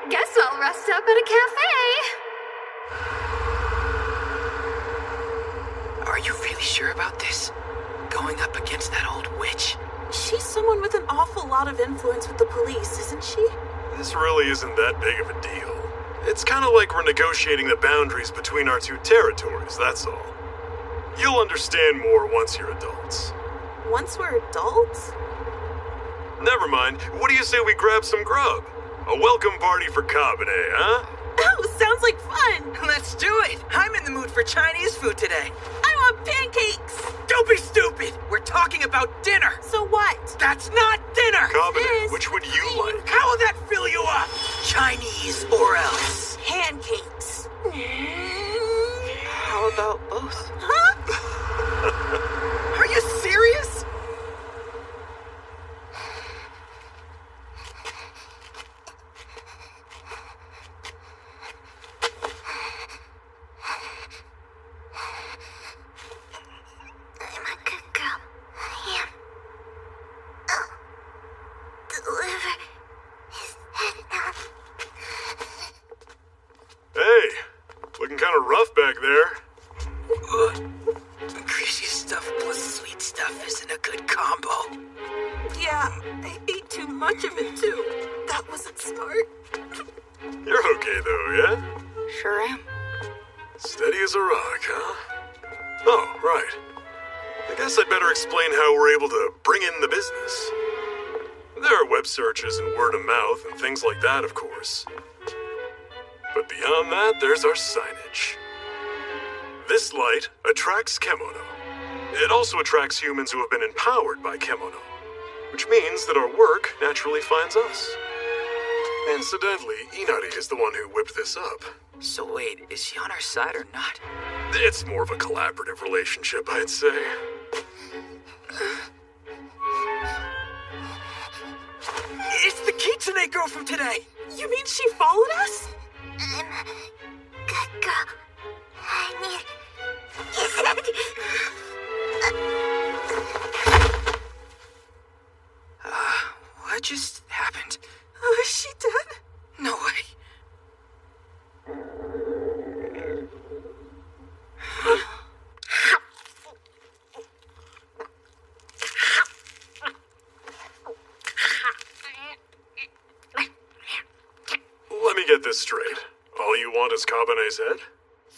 Guess I'll rest up at a cafe. Are you really sure about this? Going up against that old witch? She's someone with an awful lot of influence with the police, isn't she? This really isn't that big of a deal. It's kind of like we're negotiating the boundaries between our two territories, that's all. You'll understand more once you're adults. Once we're adults? Never mind. What do you say we grab some grub? A welcome party for Kabane, huh? Oh, sounds like fun! Let's do it! I'm in the mood for Chinese food today. I want pancakes! Don't be stupid! We're talking about dinner! So what? That's not dinner! Kabane, which would you like? How will that fill you up? Chinese or else? Pancakes. How about both? Huh? Are you serious? I'm a good girl. I am. Oh. Deliver his head now. Hey, looking kind of rough back there. Greasy stuff plus sweet stuff isn't a good combo. Yeah, I ate too much of it too. That wasn't smart. You're okay though, yeah? Sure am. Steady as a rock, huh? Oh, right. I guess I'd better explain how we're able to bring in the business. There are web searches and word of mouth and things like that, of course. But beyond that, there's our signage. This light attracts KEMONO. It also attracts humans who have been empowered by KEMONO, which means that our work naturally finds us. Incidentally, Inari is the one who whipped this up. So wait, is she on our side or not? It's more of a collaborative relationship, I'd say. It's the Kitsune girl from today! You mean she followed us? I'm a good girl. I need his head. What just happened? Oh, is she dead? No way. Let me get this straight. All you want is Kabane's head?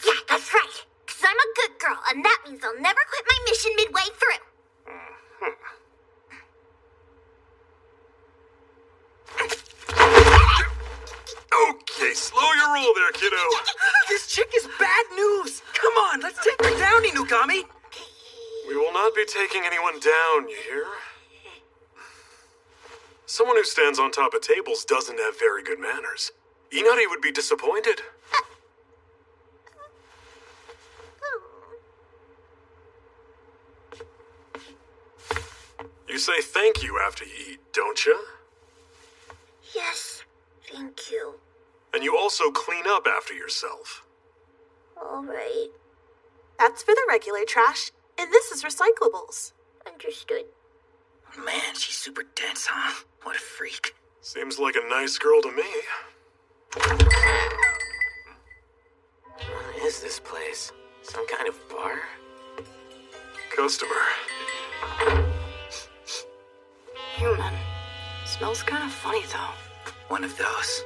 Yeah, that's right. 'Cause I'm a good girl, and that means I'll never quit my mission midway through. Okay, slow your roll there, kiddo. This chick is bad news! Come on, let's take her down, Inugami! We will not be taking anyone down, you hear? Someone who stands on top of tables doesn't have very good manners. Inari would be disappointed. You say thank you after you eat, don't you? Yes, thank you. And you also clean up after yourself. All right. That's for the regular trash, and this is recyclables. Understood. Man, she's super dense, huh? What a freak. Seems like a nice girl to me. What is this place? Some kind of bar? Customer. Human. Smells kind of funny, though. One of those,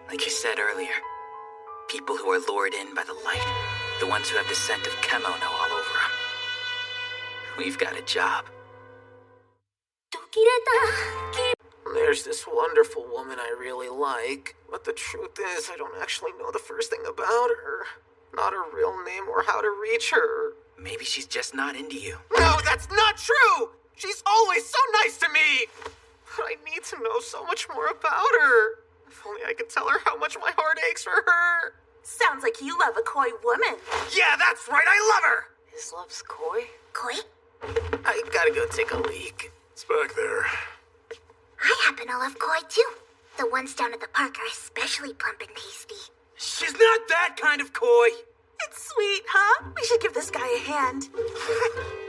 like you said earlier. People who are lured in by the light. The ones who have the scent of KEMONO all over them. We've got a job. There's this wonderful woman I really like, but the truth is I don't actually know the first thing about her. Not her real name or how to reach her. Maybe she's just not into you. No, that's not true! She's always so nice to me! But I need to know so much more about her. If only I could tell her how much my heart aches for her. Sounds like you love a coy woman. Yeah, that's right, I love her! His love's coy? Koi? I gotta go take a leak. It's back there. I happen to love koi too. The ones down at the park are especially plump and tasty. She's not that kind of coy. It's sweet, huh? We should give this guy a hand.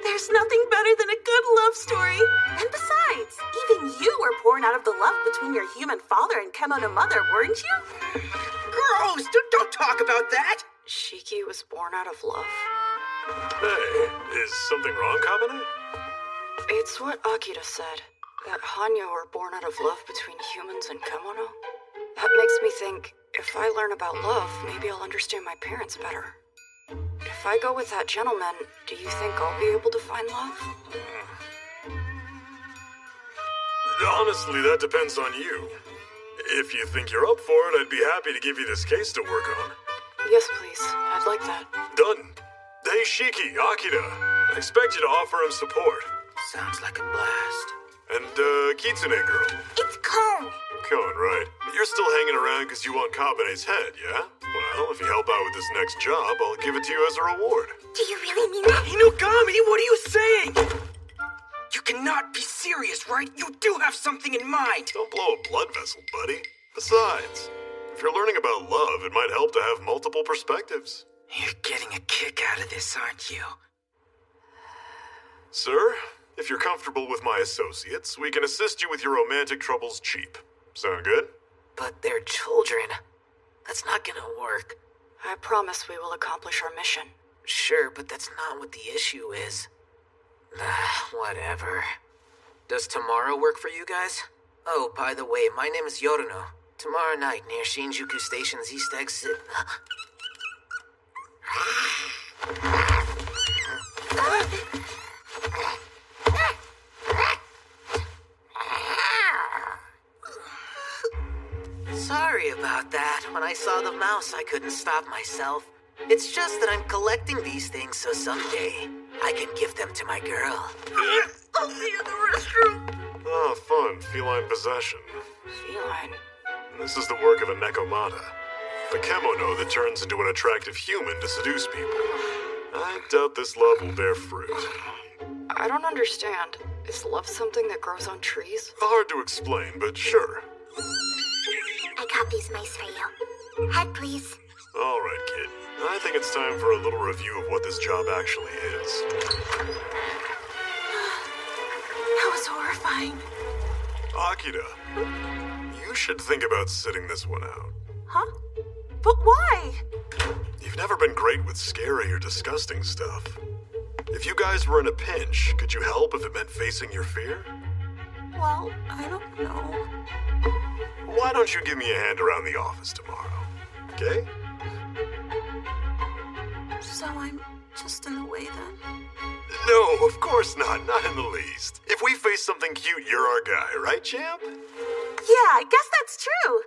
There's nothing better than a good love story. And besides, even you were born out of the love between your human father and KEMONO mother, weren't you? Gross! Don't talk about that! Shiki was born out of love. Hey, is something wrong, Kabane? It's what Akira said. That Hanyo were born out of love between humans and KEMONO. That makes me think, if I learn about love, maybe I'll understand my parents better. If I go with that gentleman, do you think I'll be able to find love? Honestly, that depends on you. If you think you're up for it, I'd be happy to give you this case to work on. Yes, please. I'd like that. Done. Hey, Shiki, Akira. I expect you to offer him support. Sounds like a blast. And, Kitsune girl. It's Cone. Cone, right. You're still hanging around because you want Kabane's head, yeah? Well, if you help out with this next job, I'll give it to you as a reward. Do you really mean that? Inugami, what are you saying? You cannot be serious, right? You do have something in mind. Don't blow a blood vessel, buddy. Besides, if you're learning about love, it might help to have multiple perspectives. You're getting a kick out of this, aren't you? Sir, if you're comfortable with my associates, we can assist you with your romantic troubles cheap. Sound good? But they're children. That's not gonna work. I promise we will accomplish our mission. Sure, but that's not what the issue is. Whatever. Does tomorrow work for you guys? Oh, by the way, my name is Yoruno. Tomorrow night near Shinjuku Station's East Exit. Sorry about that. When I saw the mouse, I couldn't stop myself. It's just that I'm collecting these things so someday I can give them to my girl. I'll be in the restroom. Ah, fun. Feline possession. Feline? This is the work of a Nekomata. A kemono that turns into an attractive human to seduce people. I doubt this love will bear fruit. I don't understand. Is love something that grows on trees? Hard to explain, but sure. I got these mice for you. Head, please. All right, kid. I think it's time for a little review of what this job actually is. That was horrifying. Akira, you should think about sitting this one out. Huh? But why? You've never been great with scary or disgusting stuff. If you guys were in a pinch, could you help if it meant facing your fear? Well, I don't know. Why don't you give me a hand around the office tomorrow, okay? So I'm just in the way then? No, of course not. Not in the least. If we face something cute, you're our guy, right, champ? Yeah, I guess that's true.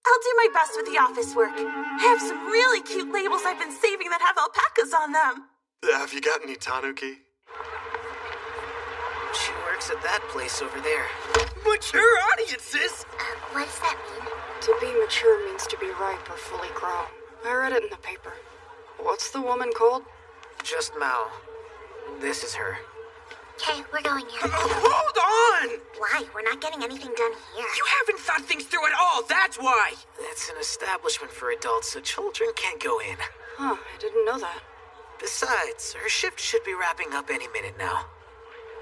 I'll do my best with the office work. I have some really cute labels I've been saving that have alpacas on them. Have you got any tanuki? She works at that place over there. Mature audiences! What does that mean? To be mature means to be ripe or fully grown. I read it in the paper. What's the woman called? Just Mao. This is her. Okay, we're going in. Hold on! Why? We're not getting anything done here. You haven't thought things through at all, that's why! It's an establishment for adults, so children can't go in. Huh, I didn't know that. Besides, her shift should be wrapping up any minute now.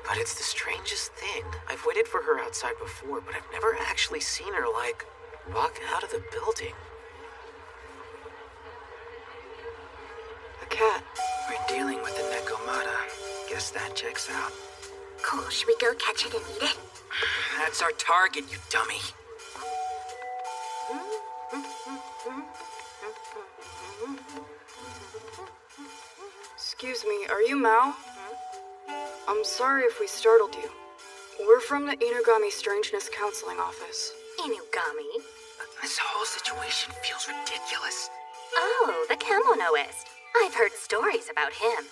But it's the strangest thing. I've waited for her outside before, but I've never actually seen her, like, walk out of the building. A cat. We're dealing with the Nekomata. Guess that checks out. Cool, should we go catch it and eat it? That's our target, you dummy. Excuse me, are you Mao? I'm sorry if we startled you. We're from the Inugami Strangeness Counseling Office. Inugami? This whole situation feels ridiculous. Oh, the Kemonoist. I've heard stories about him.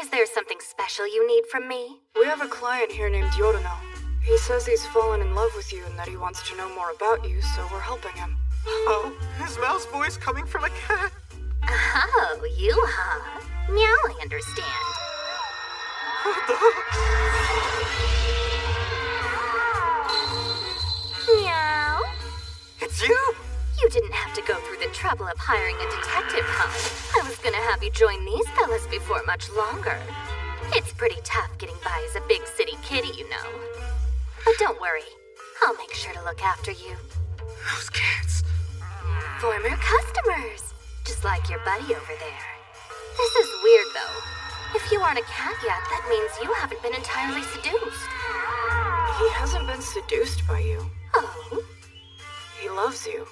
Is there something special you need from me? We have a client here named Yorino. He says he's fallen in love with you and that he wants to know more about you, so we're helping him. Oh, is Mal's voice coming from a cat? Oh, you, huh? Meow, I understand. Meow? It's you? You didn't have to go through the trouble of hiring a detective, huh? I was gonna have you join these fellas before much longer. It's pretty tough getting by as a big city kitty, you know. But don't worry, I'll make sure to look after you. Those cats. Former customers, just like your buddy over there. This is weird, though. If you aren't a cat yet, that means you haven't been entirely seduced. He hasn't been seduced by you. Oh? He loves you.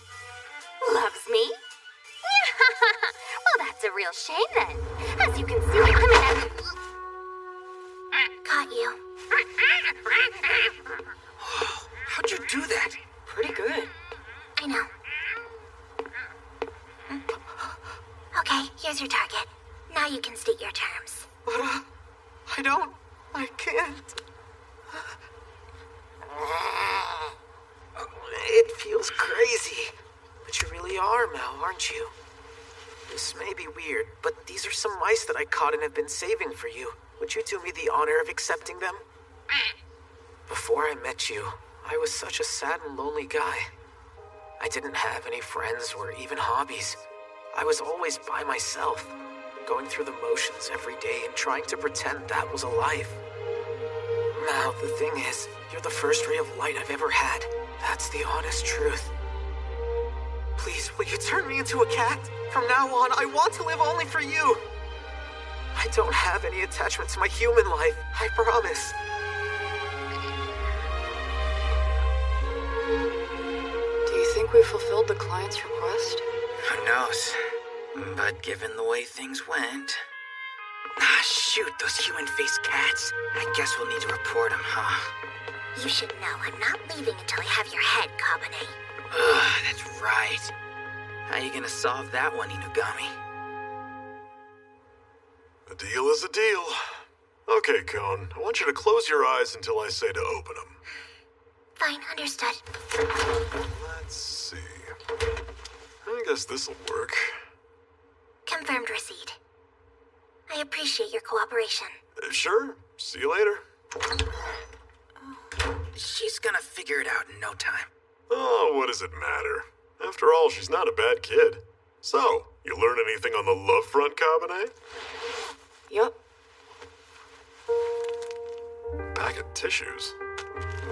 Loves me? Well, that's a real shame then. As you can see, I'm an... Caught you. How'd you do that? Pretty good. I know. Okay, here's your target. Now you can state your terms. But, I can't. It feels crazy. But you really are, Mal, aren't you? This may be weird, but these are some mice that I caught and have been saving for you. Would you do me the honor of accepting them? Before I met you, I was such a sad and lonely guy. I didn't have any friends or even hobbies. I was always by myself, going through the motions every day and trying to pretend that was a life. Now, the thing is, you're the first ray of light I've ever had. That's the honest truth. Please, will you turn me into a cat? From now on, I want to live only for you. I don't have any attachment to my human life, I promise. Do you think we fulfilled the client's request? Who knows? But given the way things went... Ah, shoot, those human-faced cats. I guess we'll need to report them, huh? You should know I'm not leaving until I have your head, Kabane. Ugh, that's right. How you gonna solve that one, Inugami? A deal is a deal. Okay, Cone, I want you to close your eyes until I say to open them. Fine, understood. Let's see. I guess this'll work. Confirmed receipt. I appreciate your cooperation. Sure. See you later. She's gonna figure it out in no time. Oh, what does it matter? After all, she's not a bad kid. So, you learn anything on the love front, Kabane? Yup. Bag of tissues.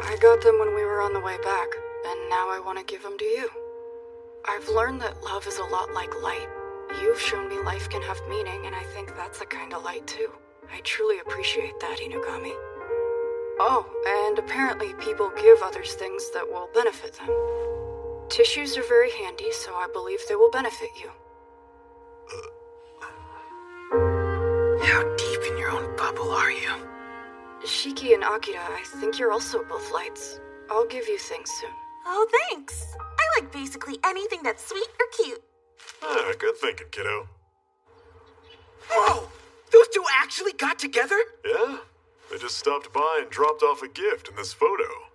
I got them when we were on the way back, and now I want to give them to you. I've learned that love is a lot like light. You've shown me life can have meaning, and I think that's a kind of light too. I truly appreciate that, Inugami. Oh, and apparently people give others things that will benefit them. Tissues are very handy, so I believe they will benefit you. How deep in your own bubble are you? Shiki and Akira, I think you're also both lights. I'll give you things soon. Oh, thanks. I like basically anything that's sweet or cute. Ah, good thinking, kiddo. Whoa! Those two actually got together? Yeah, they just stopped by and dropped off a gift in this photo.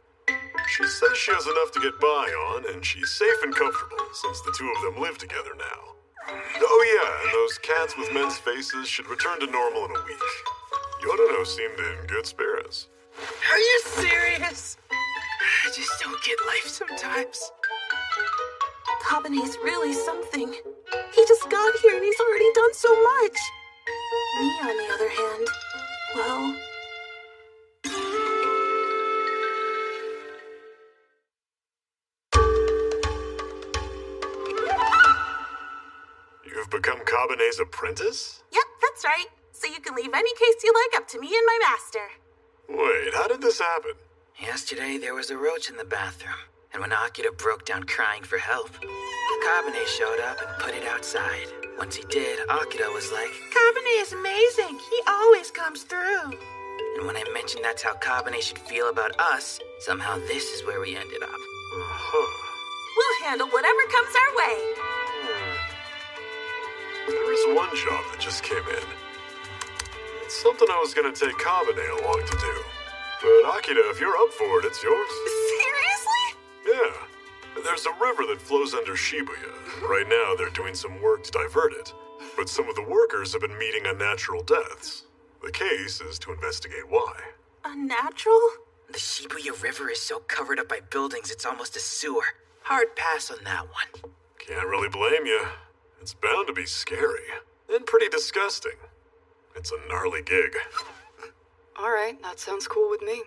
She says she has enough to get by on, and she's safe and comfortable since the two of them live together now. Oh yeah, and those cats with men's faces should return to normal in a week. Yorano seemed in good spirits. Are you serious? I just don't get life sometimes. Kabane's really something. He just got here and he's already done so much. Me, on the other hand, well... You've become Kabane's apprentice? Yep, that's right. So you can leave any case you like up to me and my master. Wait, how did this happen? Yesterday, there was a roach in the bathroom, and when Akira broke down crying for help, Kabane showed up and put it outside. Once he did, Akira was like, Kabane is amazing. He always comes through. And when I mentioned that's how Kabane should feel about us, somehow this is where we ended up. Uh-huh. We'll handle whatever comes our way. There is one job that just came in. It's something I was gonna take Kabane along to do. But Akira, if you're up for it, it's yours. Seriously? Yeah. There's a river that flows under Shibuya. Right now, they're doing some work to divert it. But some of the workers have been meeting unnatural deaths. The case is to investigate why. Unnatural? The Shibuya River is so covered up by buildings it's almost a sewer. Hard pass on that one. Can't really blame you. It's bound to be scary. And pretty disgusting. It's a gnarly gig. Alright, that sounds cool with me.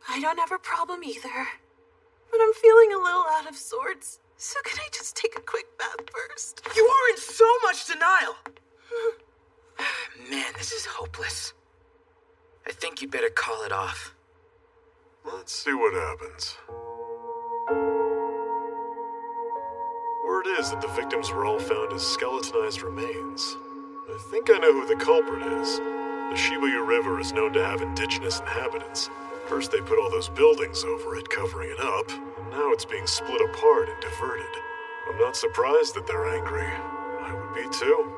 I don't have a problem either. But I'm feeling a little out of sorts. So can I just take a quick bath first? You are in so much denial. Man, this is hopeless. I think you'd better call it off. Let's see what happens. Word is that the victims were all found as skeletonized remains. I think I know who the culprit is. The Shibuya River is known to have indigenous inhabitants. First they put all those buildings over it, covering it up, and now it's being split apart and diverted. I'm not surprised that they're angry. I would be too.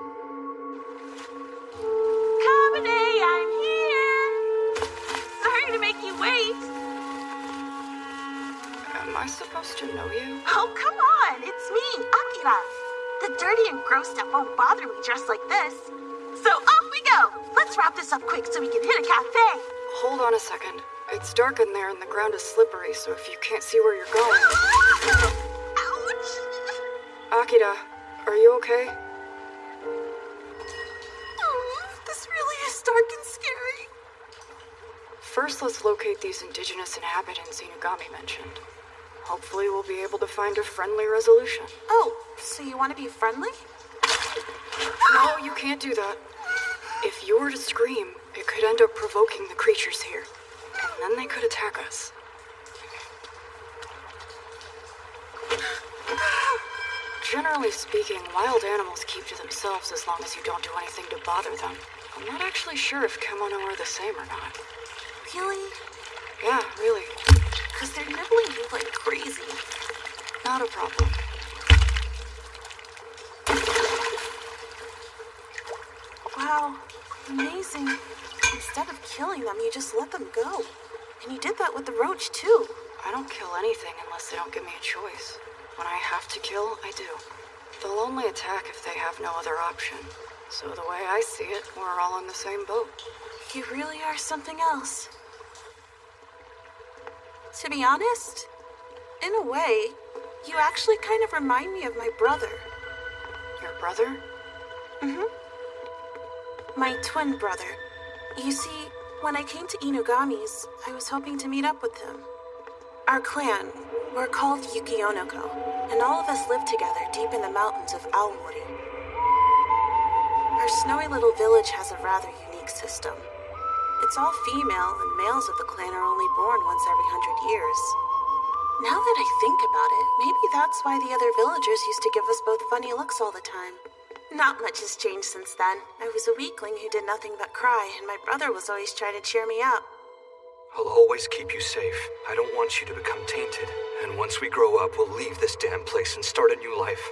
Kabane, I'm here! Sorry to make you wait. Am I supposed to know you? Oh, come on! It's me, Akira! The dirty and gross stuff won't bother me dressed like this. So off we go! Let's wrap this up quick so we can hit a cafe! Hold on a second. It's dark in there and the ground is slippery, so if you can't see where you're going... Ouch! Akira, are you okay? This really is dark and scary. First, let's locate these indigenous inhabitants Inugami mentioned. Hopefully we'll be able to find a friendly resolution. Oh, so you want to be friendly? No, you can't do that. If you were to scream, it could end up provoking the creatures here. And then they could attack us. Generally speaking, wild animals keep to themselves as long as you don't do anything to bother them. I'm not actually sure if kemono are the same or not. Really? Yeah, really. Because they're nibbling you like crazy. Not a problem. Wow, amazing. Instead of killing them, you just let them go. And you did that with the roach, too. I don't kill anything unless they don't give me a choice. When I have to kill, I do. They'll only attack if they have no other option. So the way I see it, we're all in the same boat. You really are something else. To be honest, in a way, you actually kind of remind me of my brother. Your brother? My twin brother. You see, when I came to Inugami's, I was hoping to meet up with him. Our clan, we're called Yukionoko, and all of us live together deep in the mountains of Aomori. Our snowy little village has a rather unique system. It's all female, and males of the clan are only born once every 100 years. Now that I think about it, maybe that's why the other villagers used to give us both funny looks all the time. Not much has changed since then. I was a weakling who did nothing but cry, and my brother was always trying to cheer me up. I'll always keep you safe. I don't want you to become tainted. And once we grow up, we'll leave this damn place and start a new life.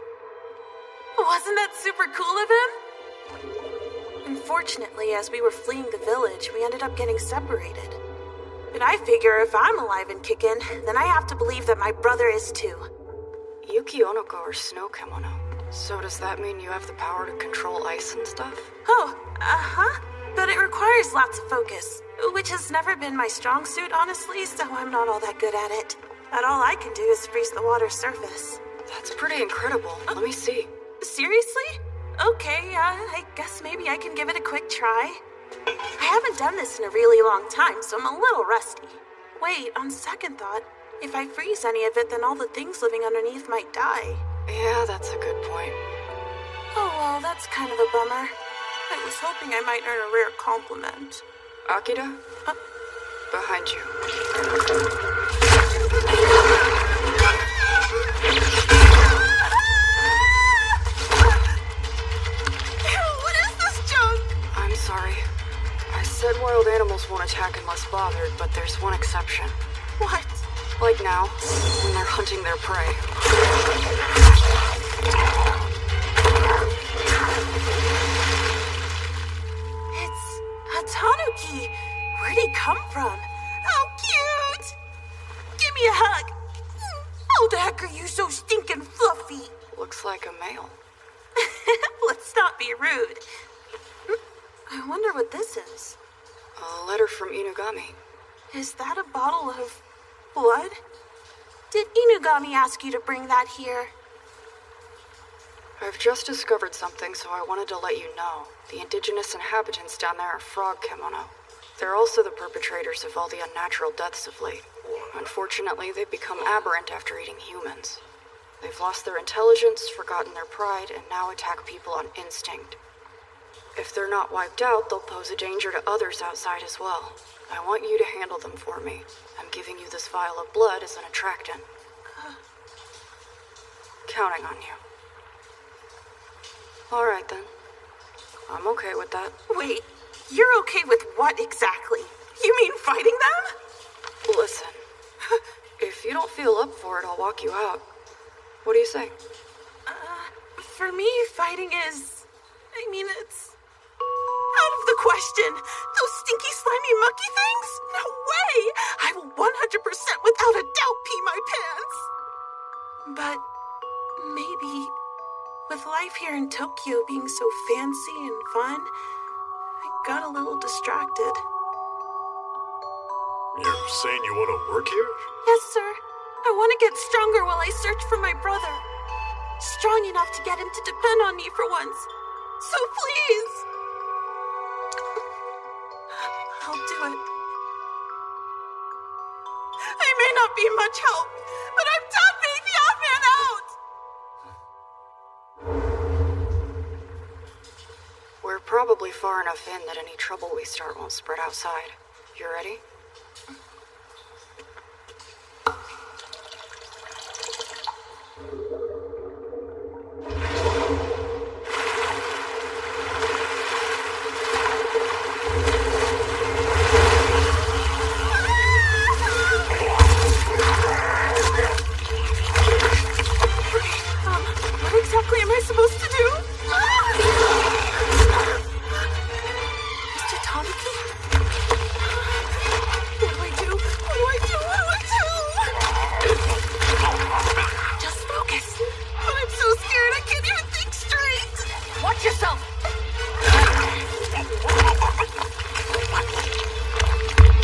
Wasn't that super cool of him? Unfortunately, as we were fleeing the village, we ended up getting separated. But I figure if I'm alive and kicking, then I have to believe that my brother is too. Yukionoko are snow kemono. So does that mean you have the power to control ice and stuff? Oh, uh-huh. But it requires lots of focus, which has never been my strong suit, honestly, so I'm not all that good at it. But all I can do is freeze the water's surface. That's pretty incredible. Let me see. Seriously? Okay, I guess maybe I can give it a quick try. I haven't done this in a really long time, so I'm a little rusty. Wait, on second thought, if I freeze any of it, then all the things living underneath might die. Yeah, that's a good point. Oh well, that's kind of a bummer. I was hoping I might earn a rare compliment. Akira? Behind you. What is this junk? I'm sorry. I said wild animals won't attack unless bothered, but there's one exception. What? Like now, when they're hunting their prey. It's a tanuki. Where'd he come from? How cute! Give me a hug. How the heck are you so stinking fluffy? Looks like a male. Let's not be rude. I wonder what this is. A letter from Inugami. Is that a bottle of blood? Did Inugami ask you to bring that here? I've just discovered something, so I wanted to let you know. The indigenous inhabitants down there are frog kemono. They're also the perpetrators of all the unnatural deaths of late. Unfortunately, they've become aberrant after eating humans. They've lost their intelligence, forgotten their pride, and now attack people on instinct. If they're not wiped out, they'll pose a danger to others outside as well. I want you to handle them for me. I'm giving you this vial of blood as an attractant. Counting on you. All right, then. I'm okay with that. Wait, you're okay with what exactly? You mean fighting them? Listen, if you don't feel up for it, I'll walk you out. What do you say? For me, fighting is... it's... out of the question. Those stinky, slimy, mucky things? No way! I will 100% without a doubt pee my pants. But maybe with life here in Tokyo being so fancy and fun, I got a little distracted. You're saying you want to work here? Yes, sir. I want to get stronger while I search for my brother. Strong enough to get him to depend on me for once. So please. I'll do it. I may not be much help, but I'm done being the odd man out! We're probably far enough in that any trouble we start won't spread outside. You ready? What exactly am I supposed to do? Mr. Tanuki? What do I do? What do I do? What do I do? Just focus. But I'm so scared I can't even think straight. Watch yourself!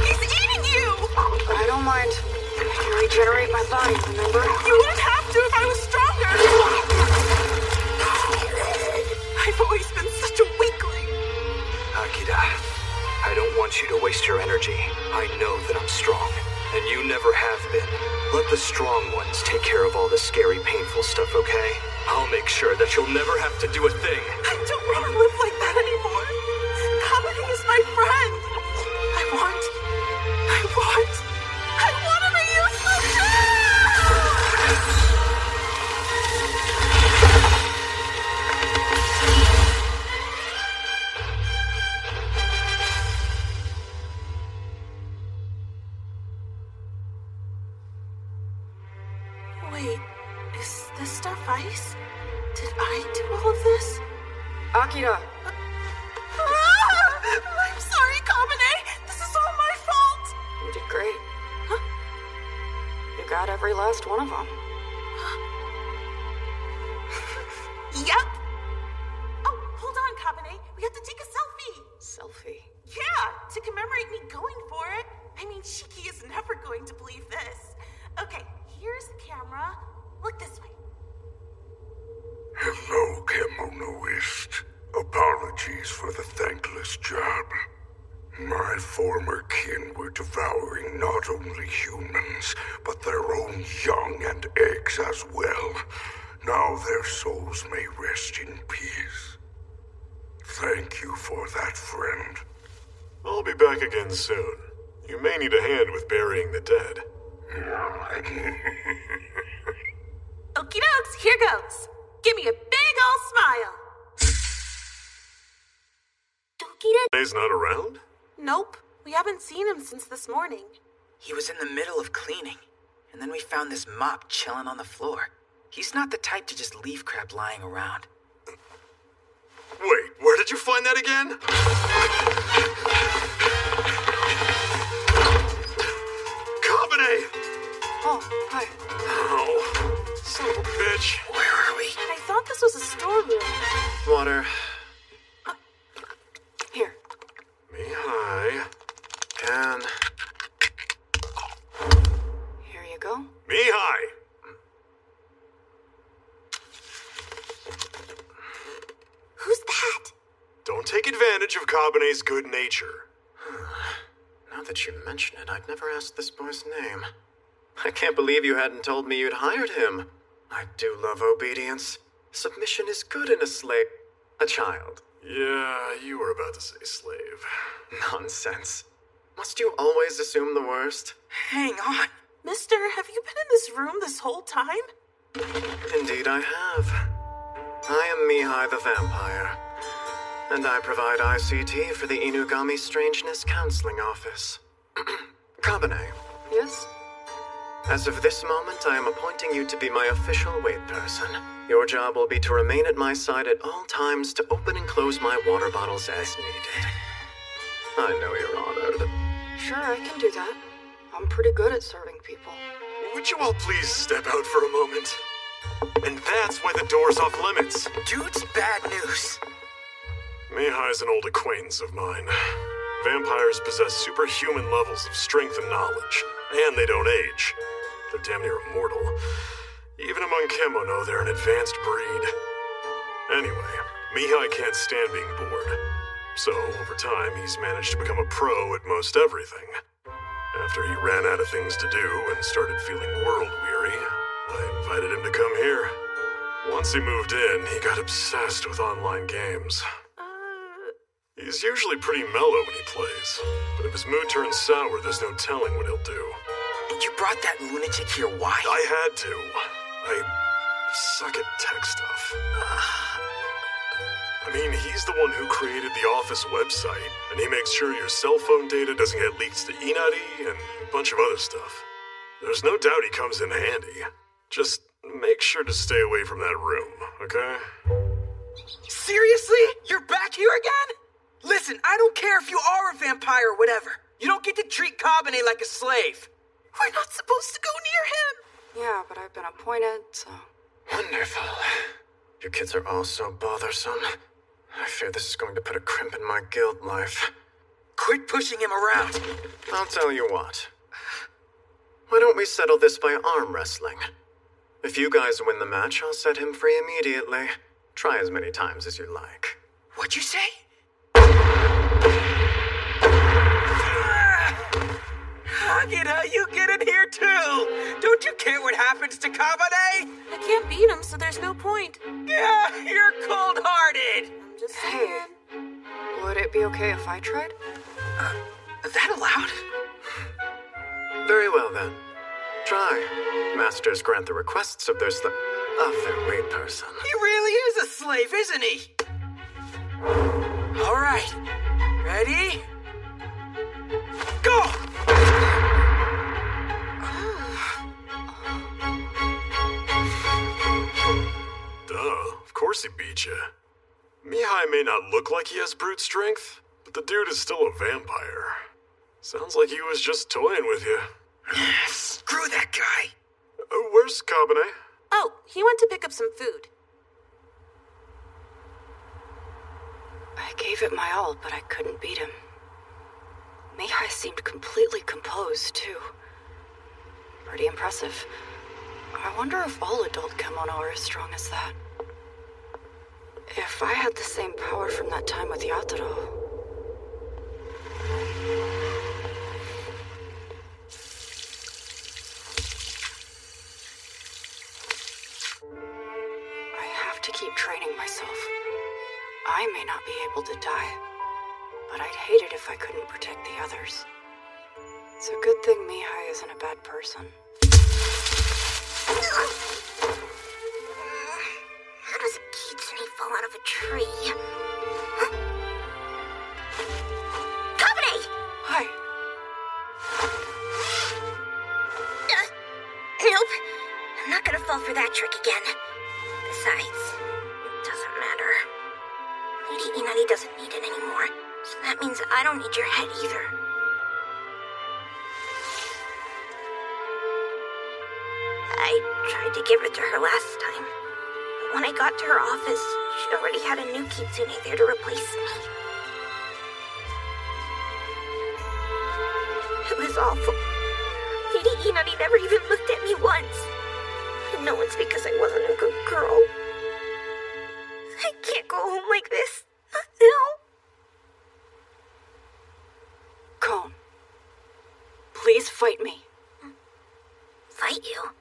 He's eating you! I don't mind. I can regenerate my body, remember? You wouldn't have to if I was stronger. I've always been such a weakling. Akira, I don't want you to waste your energy. I know that I'm strong, and you never have been. Let the strong ones take care of all the scary, painful stuff, okay? I'll make sure that you'll never have to do a thing. I don't want to live like that anymore. Comedy is my friend. I want to be useless. Wait, is this stuff ice? Did I do all of this? Akira! I'm sorry, Kamine. This is all my fault. You did great. You got every last one of them. going to believe this. Okay, here's the camera. Look this way. Hello, Kemonoist. Apologies for the thankless job. My former kin were devouring not only humans, but their own young and eggs as well. Now their souls may rest in peace. Thank you for that, friend. I'll be back again soon. You may need a hand with burying the dead. Okie dokes, here goes. Give me a big ol' smile. He's not around? Nope, we haven't seen him since this morning. He was in the middle of cleaning, and then we found this mop chilling on the floor. He's not the type to just leave crap lying around. Wait, where did you find that again? Combine! Oh, hi. Oh, son of a bitch. Where are we? I thought this was a storeroom. Water. Here. Mihai. Can. Here you go. Mihai! Who's that? Don't take advantage of Caberne's good nature. Now that you mention it, I'd never asked this boy's name. I can't believe you hadn't told me you'd hired him. I do love obedience. Submission is good in a child. Yeah, you were about to say slave. Nonsense. Must you always assume the worst? Hang on. Mister, have you been in this room this whole time? Indeed I have. I am Mihai the Vampire, and I provide ICT for the Inugami Strangeness Counseling Office. Kabane, Yes? as of this moment, I am appointing you to be my official wait person. Your job will be to remain at my side at all times to open and close my water bottles as needed. I know you're honored. Sure, I can do that. I'm pretty good at serving people. Would you all please step out for a moment? And that's why the door's off limits. Dude's bad news. Mihai's an old acquaintance of mine. Vampires possess superhuman levels of strength and knowledge, and they don't age. They're damn near immortal. Even among Kemono, they're an advanced breed. Anyway, Mihai can't stand being bored. So, over time, he's managed to become a pro at most everything. After he ran out of things to do and started feeling world-weary, I invited him to come here. Once he moved in, he got obsessed with online games. He's usually pretty mellow when he plays, but if his mood turns sour, there's no telling what he'll do. And you brought that lunatic here, why? I had to. I suck at tech stuff. I mean, he's the one who created the office website, and he makes sure your cell phone data doesn't get leaked to Inari and a bunch of other stuff. There's no doubt he comes in handy. Just make sure to stay away from that room, okay? Seriously? You're back here again? Listen, I don't care if you are a vampire or whatever. You don't get to treat Kabane like a slave. We're not supposed to go near him. Yeah, but I've been appointed, so... Wonderful. You kids are all so bothersome. I fear this is going to put a crimp in my guild life. Quit pushing him around. I'll tell you what. Why don't we settle this by arm wrestling? If you guys win the match, I'll set him free immediately. Try as many times as you like. What'd you say? Agita, you get in here too! Don't you care what happens to Kabane? I can't beat him, so there's no point. Yeah, you're cold-hearted! I'm just saying. Would it be okay if I tried? That allowed? Very well then. Try. Masters grant the requests of their wait person. He really is a slave, isn't he? All right. Ready? Go! Duh, of course he beat you. Mihai may not look like he has brute strength, but the dude is still a vampire. Sounds like he was just toying with you. Screw that guy. Where's Kabane? Oh, he went to pick up some food. I gave it my all, but I couldn't beat him. Mihai seemed completely composed, too. pretty impressive. I wonder if all adult kemono are as strong as that. If I had the same power from that time with Yatoro... I have to keep training myself. I may not be able to die, but I'd hate it if I couldn't protect the others. It's a good thing Mihai isn't a bad person. How does a kitsune fall out of a tree? Company! Hi. Nope. I'm not gonna fall for that trick again. Besides, it doesn't matter. Lady Inari doesn't need it anymore, so that means I don't need your head either. I tried to give it to her last time, but when I got to her office, she'd already had a new kitsune there to replace me. It was awful. Lady Inari never even looked at me once. I know it's because I wasn't a good girl. I can't go home like this. Not now. Cone. Please fight me. Fight you?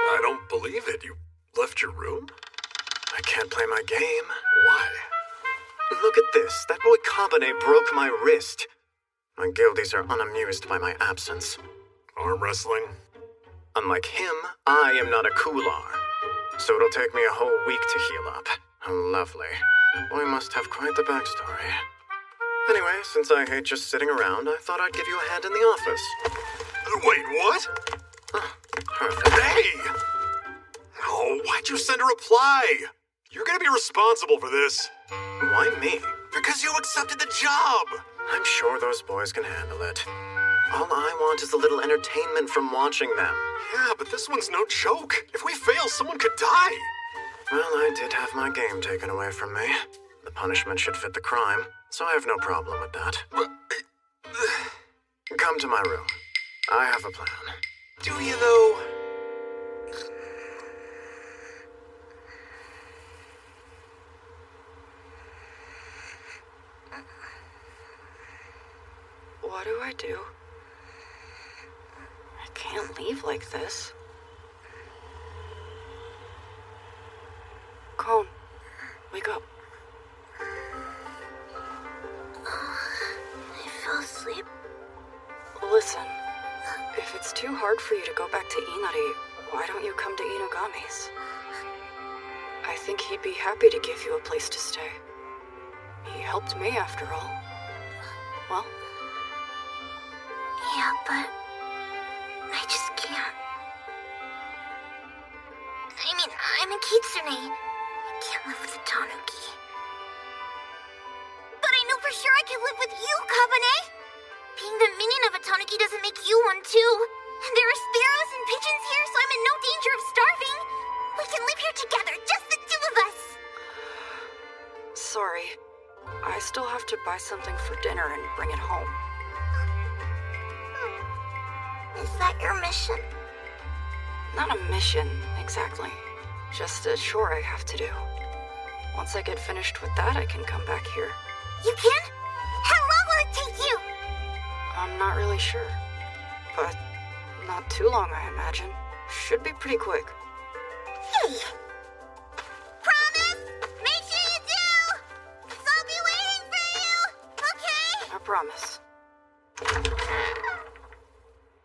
I don't believe it. You left your room? I can't play my game. Why? Look at this. That boy Kabane broke my wrist. My guildies are unamused by my absence. Arm wrestling? Unlike him, I am not a coolar. So it'll take me a whole week to heal up. How lovely. That boy must have quite the backstory. Anyway, since I hate just sitting around, I thought I'd give you a hand in the office. Wait, what? Perfect. Hey! Oh, why'd you send a reply? You're gonna be responsible for this. Why me? Because you accepted the job! I'm sure those boys can handle it. All I want is a little entertainment from watching them. Yeah, but this one's no joke. If we fail, someone could die. Well, I did have my game taken away from me. The punishment should fit the crime, so I have no problem with that. Come to my room. I have a plan. Do you, though? What do I do? I can't leave like this. Cone, wake up. I fell asleep. Listen, if it's too hard for you to go back to Inari, why don't you come to Inugami's? I think he'd be happy to give you a place to stay. He helped me, after all. Well? Yeah, but I just can't. I mean, I'm a kitsune. I can't live with a tanuki. But I know for sure I can live with you, Kabane! Being the minion of a tanuki doesn't make you one too. And there are sparrows and pigeons here, so I'm in no danger of starving. We can live here together, just the two of us. Sorry. I still have to buy something for dinner and bring it home. Is that your mission? Not a mission, exactly. Just a chore I have to do. Once I get finished with that, I can come back here. You can? How long will it take you? I'm not really sure. But not too long, I imagine. Should be pretty quick. Promise? Make sure you do! 'Cause I'll be waiting for you, okay? I promise.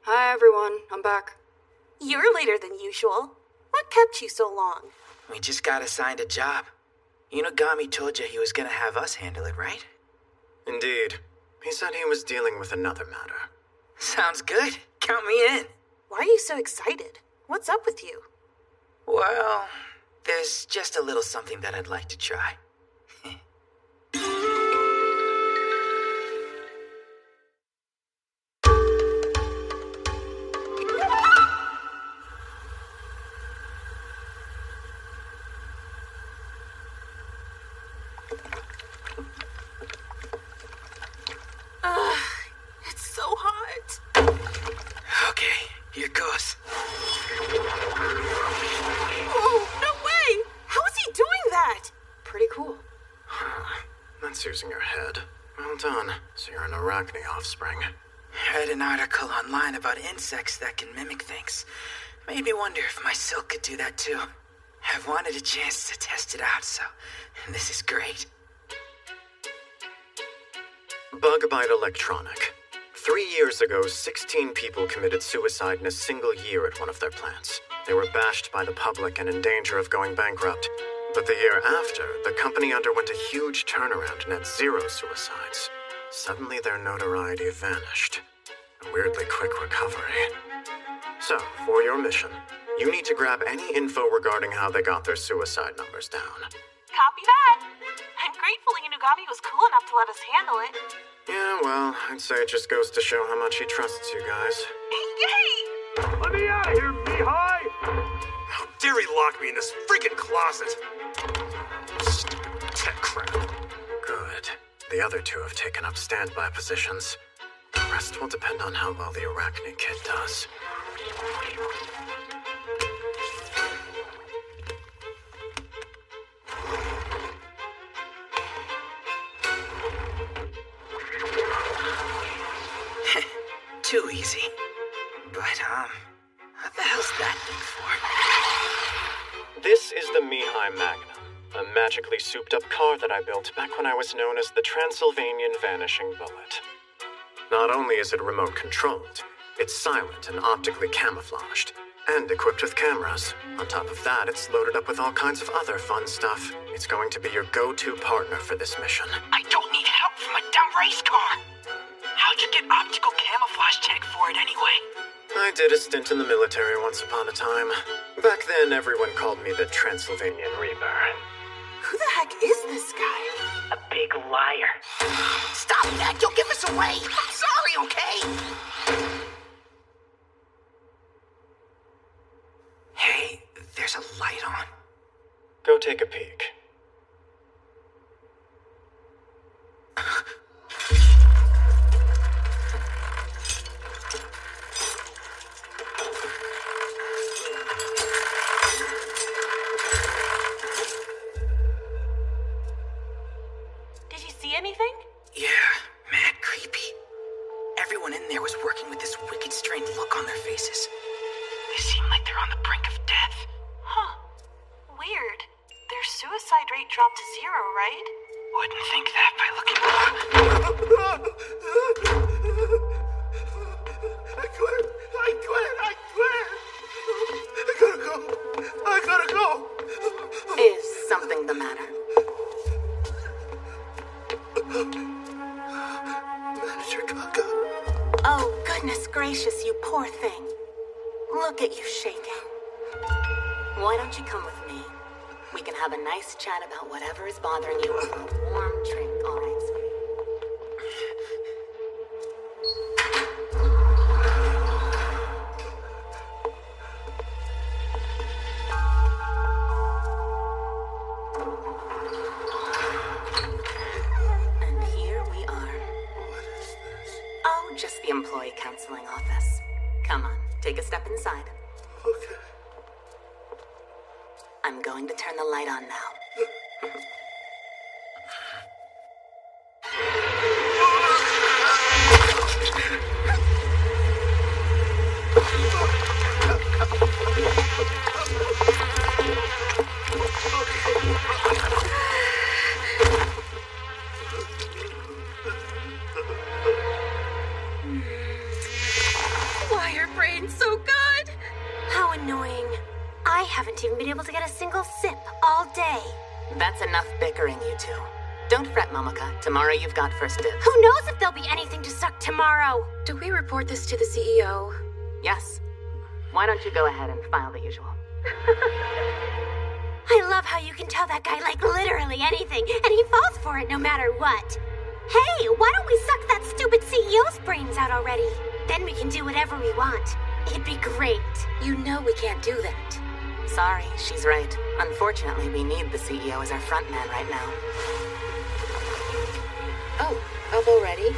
Hi, everyone. I'm back. You're later than usual. What kept you so long? We just got assigned a job. Inugami told you he was gonna have us handle it, right? Indeed. He said he was dealing with another matter. Sounds good. Count me in. Why are you so excited? What's up with you? Well, there's just a little something that I'd like to try. It's so hot. Okay, here goes. Oh, no way! How is he doing that? Pretty cool. That's using your head. Well done. So you're an arachne offspring. Read an article online about insects that can mimic things. Made me wonder if my silk could do that too. I've wanted a chance to test it out, so this is great. Bug Bite Electronic. 3 years ago, 16 people committed suicide in a single year at one of their plants. They were bashed by the public and in danger of going bankrupt. But the year after, the company underwent a huge turnaround and had 0 suicides. Suddenly, their notoriety vanished. A weirdly quick recovery. So, for your mission, you need to grab any info regarding how they got their suicide numbers down. Copy that. I'm grateful Inugami was cool enough to let us handle it. Yeah, well, I'd say it just goes to show how much he trusts you guys. Yay! Let me out of here, Mihai! How dare he lock me in this freaking closet? Stupid tech crap. Good. The other 2 have taken up standby positions. The rest will depend on how well the Arachne kid does. Too easy. But, what the hell's that thing for? This is the Mihai Magnum, a magically souped-up car that I built back when I was known as the Transylvanian Vanishing Bullet. Not only is it remote-controlled, it's silent and optically camouflaged, and equipped with cameras. On top of that, it's loaded up with all kinds of other fun stuff. It's going to be your go-to partner for this mission. I don't need help from a dumb race car. How'd you get optical camouflage tech for it anyway? I did a stint in the military once upon a time. Back then, everyone called me the Transylvanian Reaper. Who the heck is this guy? A big liar. Stop that! You'll give us away! I'm sorry, okay? Hey, there's a light on. Go take a peek. Did you see anything? Yeah, mad creepy. Everyone in there was working with this wicked, strained look on their faces. They seem like they're on the brink of death. Huh. Weird. Their suicide rate dropped to 0, right? Wouldn't think that by looking. I quit! I gotta go! Is something the matter? Manager Gaga. Oh, goodness gracious, you poor thing. Look at you shaking. Why don't you come with me? We can have a nice chat about whatever is bothering you over a warm drink, all right, sweetie? And here we are. What is this? Oh, just the employee counseling office. Come on, take a step inside. Okay. I'm going to turn the light on now. brain so good. How annoying. I haven't even been able to get a single sip all day. That's enough bickering, you two. Don't fret, Momoka. Tomorrow you've got first dibs. Who knows if there'll be anything to suck tomorrow? Do we report this to the CEO? Yes. Why don't you go ahead and file the usual? I love how you can tell that guy like literally anything, and he falls for it no matter what. Hey, why don't we suck that stupid CEO's brains out already? Then we can do whatever we want. It'd be great. You know we can't do that. Sorry, she's right. Unfortunately, we need the CEO as our front man right now. Oh, elbow ready.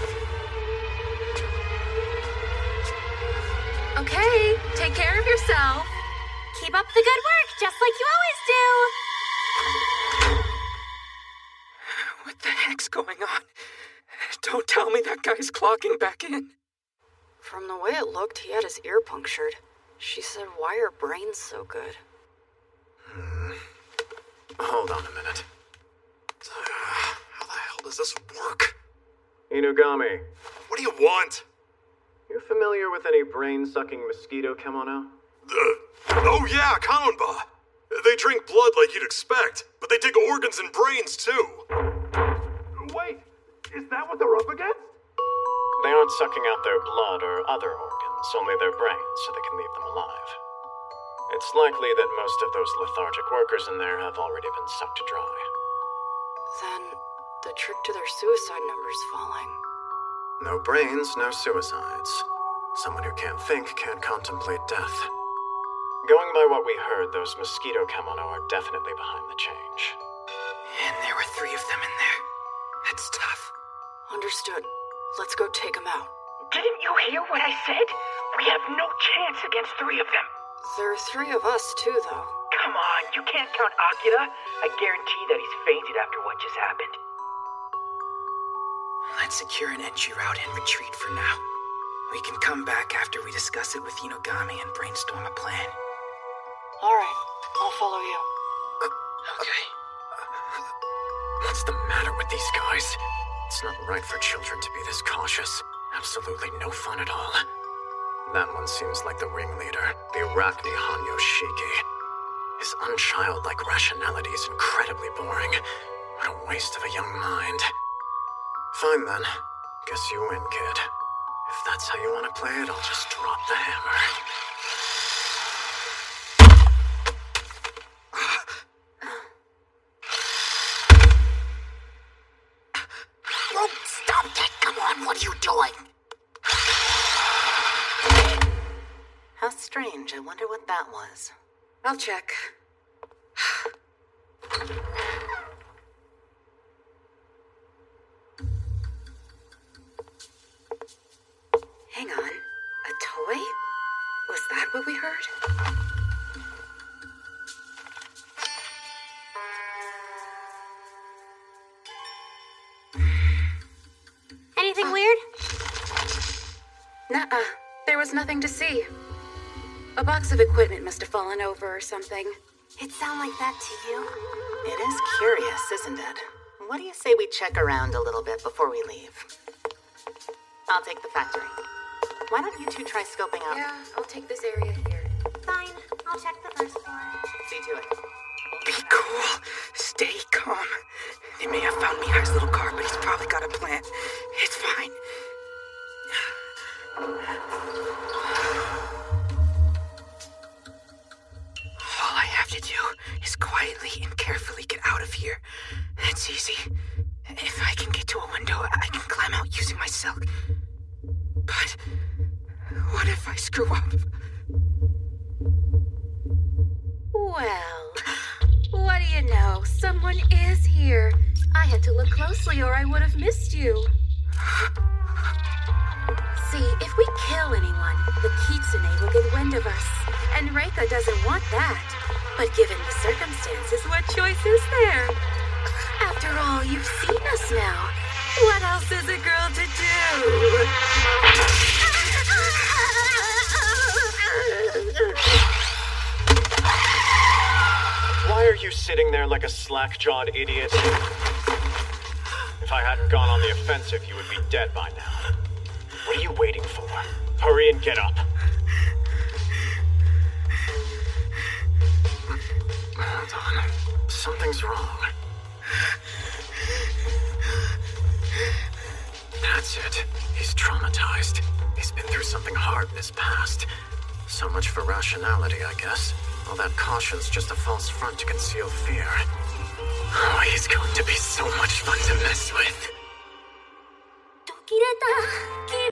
Okay, take care of yourself. Keep up the good work, just like you always do. What the heck's going on? Don't tell me that guy's clocking back in. From the way it looked, he had his ear punctured. She said, why are brains so good? Hold on a minute. How the hell does this work? Inugami, What do you want? you familiar with any brain-sucking mosquito kemono? Oh yeah, Kanonba. They drink blood like you'd expect, but they dig organs and brains too. Wait, is that what they're up against? They aren't sucking out their blood or other organs, only their brains, so they can leave them alive. It's likely that most of those lethargic workers in there have already been sucked dry. Then the trick to their suicide numbers falling. No brains, no suicides. Someone who can't think can't contemplate death. Going by what we heard, those mosquito kemono are definitely behind the change. And there were 3 of them in there. That's tough. Understood. Let's go take them out. Didn't you hear what I said? We have no chance against 3 of them. There are 3 of us, too, though. Come on, you can't count Akira. I guarantee that he's fainted after what just happened. Let's secure an entry route and retreat for now. We can come back after we discuss it with Inugami and brainstorm a plan. All right, I'll follow you. Okay. What's the matter with these guys? It's not right for children to be this cautious. Absolutely no fun at all. That one seems like the ringleader, the Arachne Hanyo Shiki. His unchildlike rationality is incredibly boring. What a waste of a young mind. Fine then. Guess you win, kid. If that's how you want to play it, I'll just drop the hammer. Oh, stop that! Come on, what are you doing? How strange. I wonder what that was. I'll check. Hang on. A toy? Was that what we heard? Anything weird? Nuh-uh. There was nothing to see. A box of equipment must have fallen over or something. It sound like that to you? It is curious, isn't it? What do you say we check around a little bit before we leave? I'll take the factory. Why don't you two try scoping out? Yeah, I'll take this area here. Fine, I'll check the first floor. See to it. Be cool. Stay calm. They may have found Mihai's little car, but he's probably got a plan. It's fine. All I have to do is quietly and carefully get out of here. It's easy. If I can get to a window, I can climb out using my silk. But what if I screw up? Well, what do you know? Someone is here. I had to look closely or I would have missed you. See, if we kill anyone, the Kitsune will get wind of us. And Reika doesn't want that. But given the circumstances, what choice is there? After all, you've seen us now. What else is a girl to Why are you sitting there like a slack-jawed idiot? If I hadn't gone on the offensive, you would be dead by now. What are you waiting for? Hurry and get up. Hold on. Something's wrong. That's it. He's traumatized. He's been through something hard in his past. So much for rationality, I guess. All that caution's just a false front to conceal fear. Oh, he's going to be so much fun to mess with. 途切れた